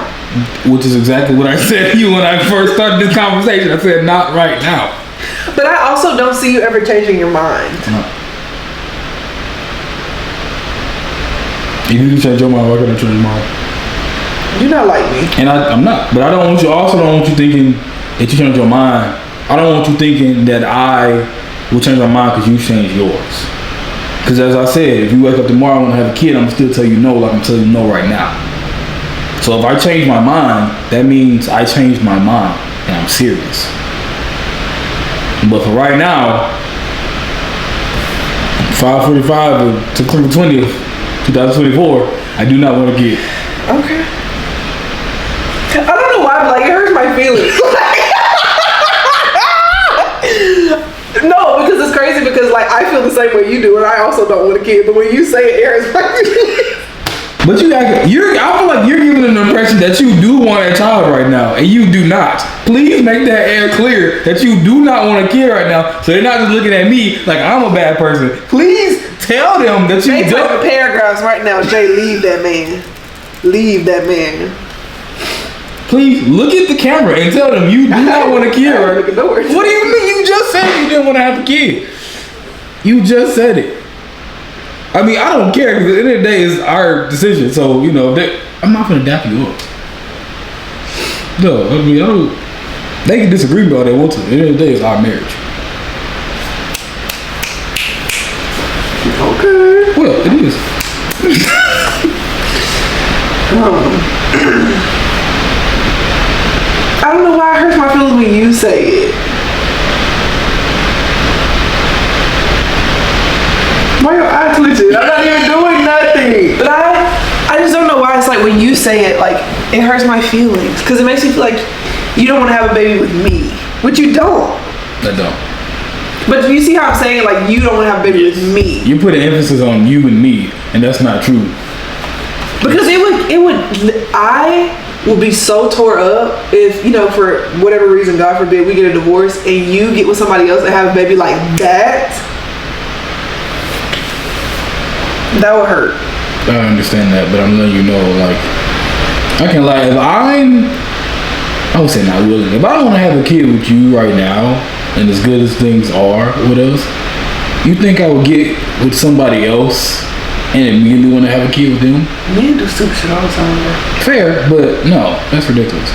Which is exactly what I said to you when I first started this conversation. I said not right now. But I also don't see you ever changing your mind. No. If you can change your mind, why can't I change your mind? You're not like me. And I'm not. But I don't want you thinking that you change your mind. I don't want you thinking that I will change my mind because you changed yours. Because as I said, if you wake up tomorrow and want to have a kid, I'm going to still tell you no like I'm telling you no right now. So if I change my mind, that means I changed my mind and I'm serious. But for right now, 5:45 to September 20th, 2024. I do not want a kid. Okay. I don't know why, but like it hurts my feelings. No, because it's crazy because like I feel the same way you do, and I also don't want a kid. But when you say it hurts my feelings. But I feel like you're giving an impression that you do want a child right now, and you do not. Please make that air clear that you do not want a kid right now, so they're not just looking at me like I'm a bad person. Please tell them that you Jay don't. typing paragraphs right now. Jay, leave that man. Leave that man. Please look at the camera and tell them you do not want a kid. Right? What do you mean? You just said you didn't want to have a kid. You just said it. I mean, I don't care because at the end of the day, it's our decision. So, you know, I'm not going to dap you up. No, I mean, they can disagree with all they want to. At the end of the day, it's our marriage. Okay. Well, it is. I don't know why it hurts my feelings when you say it. Why your eye twitching? I'm not even doing nothing. But I just don't know why it's like when you say it, like it hurts my feelings because it makes me feel like you don't want to have a baby with me, which you don't. I don't. But you see how I'm saying like you don't want to have a baby with me. You put an emphasis on you and me, and that's not true. Because I would be so tore up if, you know, for whatever reason, God forbid, we get a divorce and you get with somebody else and have a baby like that. That would hurt. I understand that, but I'm letting you know, like, I can lie. If I would say not willing. If I don't want to have a kid with you right now, and as good as things are with us, you think I would get with somebody else and immediately want to have a kid with them? Men do stupid shit all the time, bro. Fair, but no, that's ridiculous.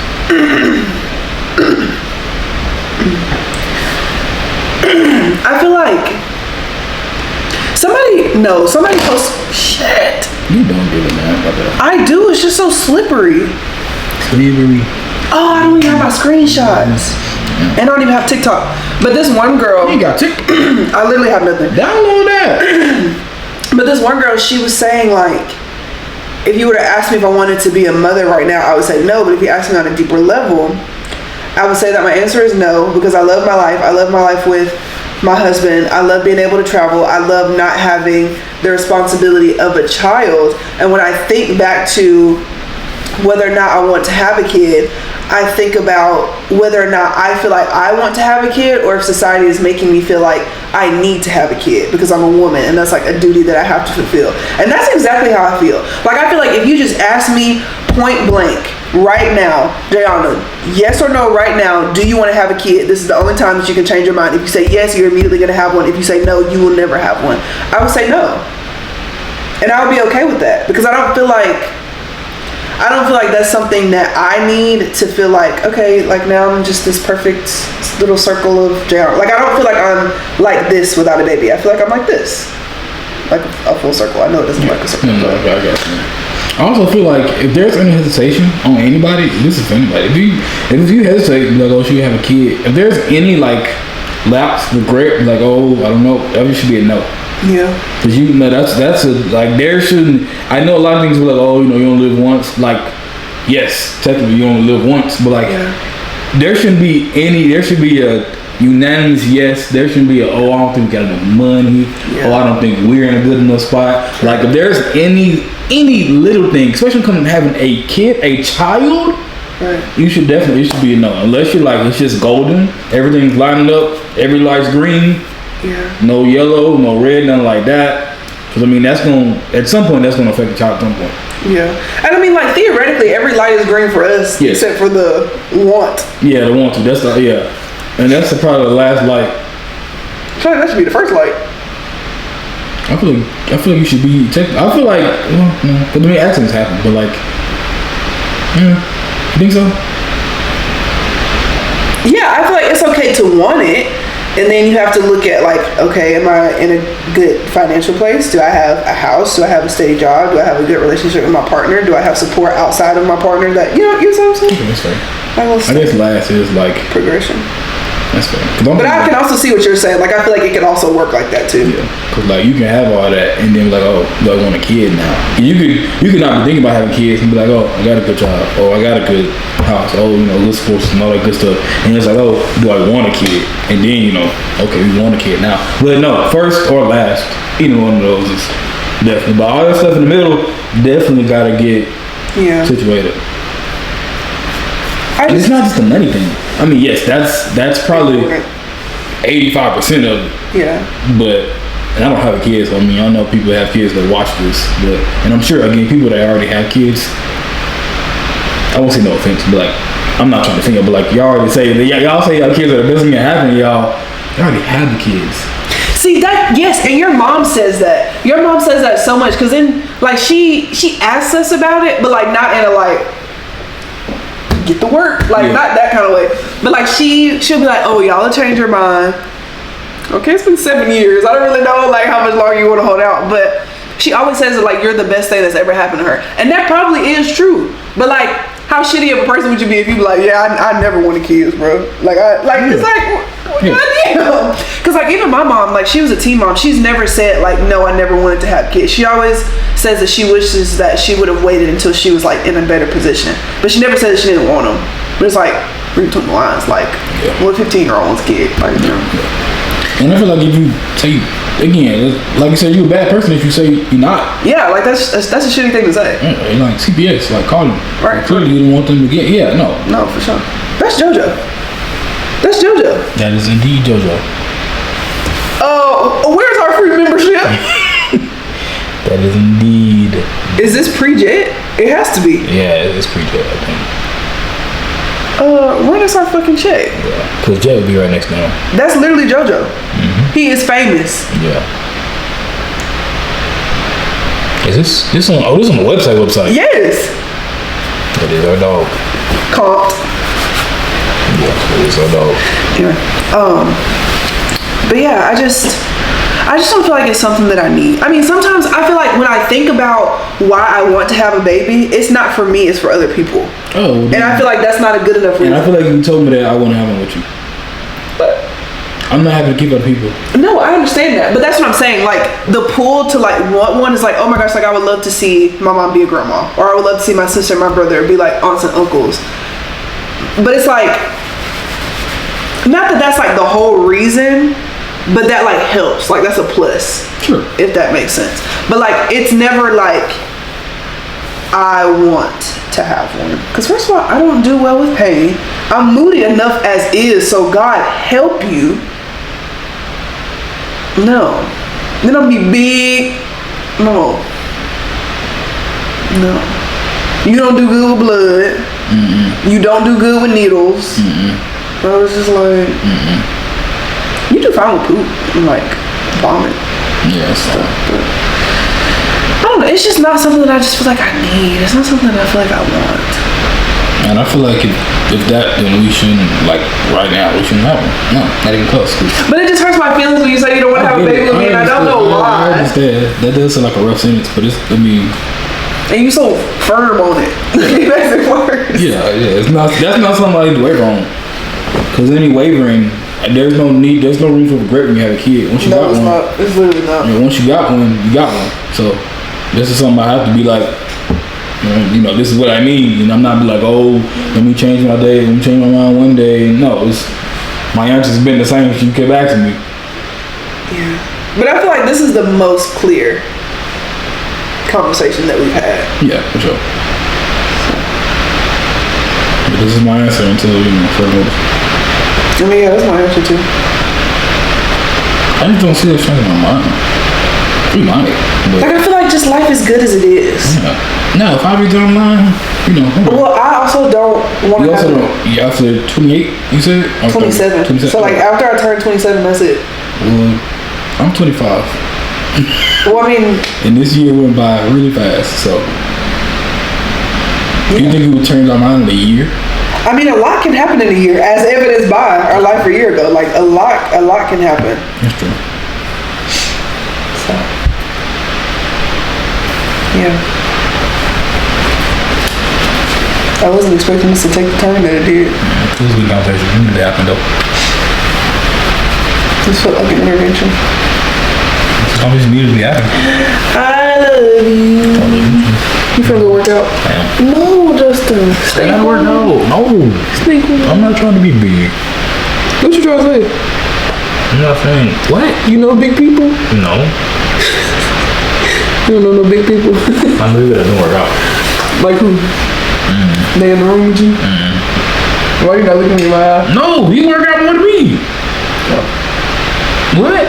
I feel like somebody posts shit. You don't give a man about that. I do. It's just so slippery. Slippery. Oh, I don't even have my screenshots. And I don't even have TikTok. But this one girl, You got TikTok. I literally have nothing. Download that. But this one girl, she was saying like, if you were to ask me if I wanted to be a mother right now, I would say no. But if you ask me on a deeper level, I would say that my answer is no, because I love my life. I love my life with my husband. I love being able to travel. I love not having the responsibility of a child. And when I think back to whether or not I want to have a kid, I think about whether or not I feel like I want to have a kid, or if society is making me feel like I need to have a kid because I'm a woman and that's like a duty that I have to fulfill. And that's exactly how I feel. Like I feel like if you just ask me point blank right now, Jayana, yes or no right now, do you want to have a kid? This is the only time that you can change your mind. If you say yes, you're immediately going to have one. If you say no, you will never have one. I would say no. And I would be okay with that because I don't feel like that's something that I need to feel like, okay, like now I'm just this perfect little circle of JR. Like I don't feel like I'm like this without a baby. I feel like I'm like this. Like a full circle. I know it doesn't look like a circle. No, I got you. I also feel like if there's any hesitation on anybody, this is for anybody. If you hesitate, like, oh, should you have a kid? If there's any like lapse, regret, like, oh, I don't know, that should be a no. Yeah. Cause you know that's a like there shouldn't. I know a lot of things are like, oh, you know, you only live once. Like, yes, technically you only live once, but like there shouldn't be any. There should be a unanimous yes. There shouldn't be a oh, I don't think we got enough money. Yeah. Oh, I don't think we're in a good enough spot. Like if there's any little thing, especially coming to having a kid, a child. Right. It should be a no. Unless you're like it's just golden, everything's lining up, every light's green. Yeah. No yellow, no red, nothing like that. Because I mean, at some point, that's gonna affect the child at some point. Yeah. And I mean, like theoretically, every light is green for us, except for the want. Yeah, the want to. That's the and that's probably the last light. I feel like that should be the first light. I feel like you should be. I feel like, because I mean, accidents happen, but like, you think so? Yeah, I feel like it's okay to want it. And then you have to look at like, okay, am I in a good financial place? Do I have a house? Do I have a steady job? Do I have a good relationship with my partner? Do I have support outside of my partner that, you know what I'm saying? Okay, that's fair. I guess last is like progression. That's fair. But I can also see what you're saying. Like, I feel like it can also work like that too. Yeah, cause like you can have all that and then be like, oh, do I want a kid now? And you could not be thinking about having kids and be like, oh, I got a good job, or I got a good house, oh, good sports and all that good stuff. And it's like, oh, do I want a kid? And then okay, we want a kid now. But no, first or last, either one of those is definitely. But all that stuff in the middle, definitely gotta get situated. And it's not just a money thing. I mean, yes, that's probably 85% of it. Yeah. But, and I don't have a kid, so I mean, I know people that have kids that watch this, but, and I'm sure, again, people that already have kids, I won't say no offense, but like, I'm not trying to think of, but like, y'all already say, y'all say y'all kids are the best thing that happened, y'all already have the kids. See that, yes, and your mom says that. Your mom says that so much, because then, like, she asks us about it, but like, not in a like, get to work, like not that kind of way, but like she'll be like, oh, y'all will change your mind. Okay, it's been 7 years. I don't really know like how much longer you want to hold out, but she always says that like you're the best thing that's ever happened to her, and that probably is true. But like, how shitty of a person would you be if you be like, yeah, I never wanted kids, bro? Like it's like, goddamn. Because like even my mom, like she was a teen mom. She's never said like, no, I never wanted to have kids. She always says that she wishes that she would have waited until she was like in a better position. But she never said that she didn't want them. But it's like, read between the lines, like, what 15-year-old wants a kid? Like, And I feel like if you say, again, like you said, you're a bad person if you say you're not. Yeah, like that's a shitty thing to say. Yeah, like CPS, like call them. Right. Clearly you don't want them to get, no. No, for sure. That's JoJo. That's JoJo. That is indeed JoJo. Where's our free membership? That is indeed. Is this pre-jet? It has to be. Yeah, it's pre-jet, I think. When is our fucking check? Yeah, because Jet will be right next to him. That's literally JoJo. Mm-hmm. He is famous. Yeah. Is this on? Oh, this is on the website. Yes. That is our dog. Comped. Yeah, that is our dog. Yeah. But yeah, I just don't feel like it's something that I need. I mean, sometimes I feel like when I think about why I want to have a baby, it's not for me, it's for other people. Oh. And I feel like that's not a good enough reason. And I feel like you told me that I want to have one with you. But I'm not happy to keep other people. No, I understand that. But that's what I'm saying. Like, the pull to like want one is like, oh my gosh, like I would love to see my mom be a grandma. Or I would love to see my sister and my brother be like aunts and uncles. But it's like, not that that's like the whole reason, but that like helps. Like that's a plus. Sure. If that makes sense. But like, it's never like I want to have one. Because first of all, I don't do well with pain. I'm moody enough as is, so God help you. No. Then I'm be big. No. You don't do good with blood. Mm-mm. You don't do good with needles. Mm-mm. I was just like, you do fine with poop and like vomit. Yeah, stuff. But I don't know. It's just not something that I just feel like I need. It's not something that I feel like I want. And I feel like if that, then we shouldn't, like right now, we shouldn't have one. No, not even close. But it just hurts my feelings when you say you don't want to have a baby with me, and I don't know why. I understand. That does sound like a rough sentence, but it's, I mean. And you so firm on it. It makes it worse. Yeah. It's not. That's not something I need to waver on. Because any wavering, there's no room for regret when you have a kid. Once you got one, not. It's literally not. Once you got one, you got one. So this is something I have to be like, this is what I need, and I'm not be like, oh, let me change my day, let me change my mind one day. No, my answer's been the same since you came back to me. Yeah, but I feel like this is the most clear conversation that we've had. Yeah, for sure. But this is my answer until further notice. I mean, yeah, that's my answer too. I just don't see it changing my mind. We might, but like I feel like just life is good as it is. Yeah. No, if I be down the line, Well, I also don't want to. You also don't. You after 28, you said? 27. So like after I turn 27, that's it. Well, I'm 25. Well, I mean, and this year went by really fast. So, you think it would change our mind in a year? I mean, a lot can happen in a year, as evidenced by our life a year ago. Like a lot can happen. That's true. So, yeah. I wasn't expecting this to take the time that it did. It was a good conversation. It happened though. This felt like an intervention. Something just needed to be happening. I love you. You finna go work out? No, Justin. Stay I gotta work out. No. Stay home. I'm not trying to be big. What you trying to say? I'm not saying. What? You know big people? No. You don't know no big people? I know that doesn't work out. Like who? They in the room with you? Why you not looking me in my eye? No, you work out more than me. What?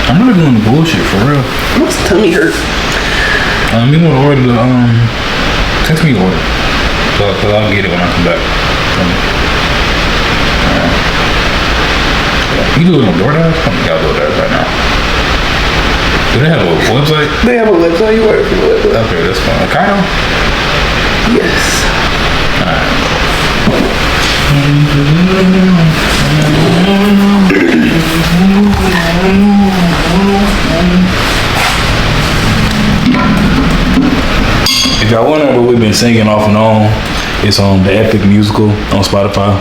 I'm not doing the bullshit for real. My tummy hurt. You want to order the text me the order. So I'll get it when I come back. You do it on DoorDash? I don't got DoorDash right now. Do they have a website? They have a website. You order from the website. Okay, that's fine. Kayla? Yes. If y'all wondering what we've been singing off and on, it's on the Epic Musical on Spotify.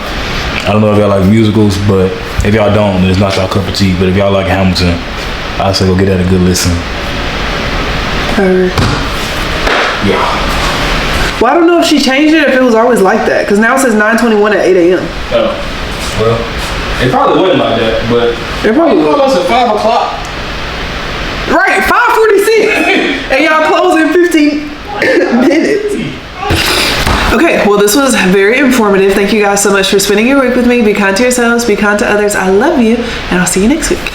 I don't know if y'all like musicals, but if y'all don't, then it's not y'all cup of tea. But if y'all like Hamilton, I say go get that a good listen. Yeah. Well, I don't know if she changed it, if it was always like that, because now it says 9:21 at 8 a.m. Oh, well, it probably wasn't like that, but It probably call us at 5 o'clock. Right, 5:46, and y'all close in 15 minutes. Okay, well, this was very informative. Thank you guys so much for spending your week with me. Be kind to yourselves, be kind to others. I love you, and I'll see you next week.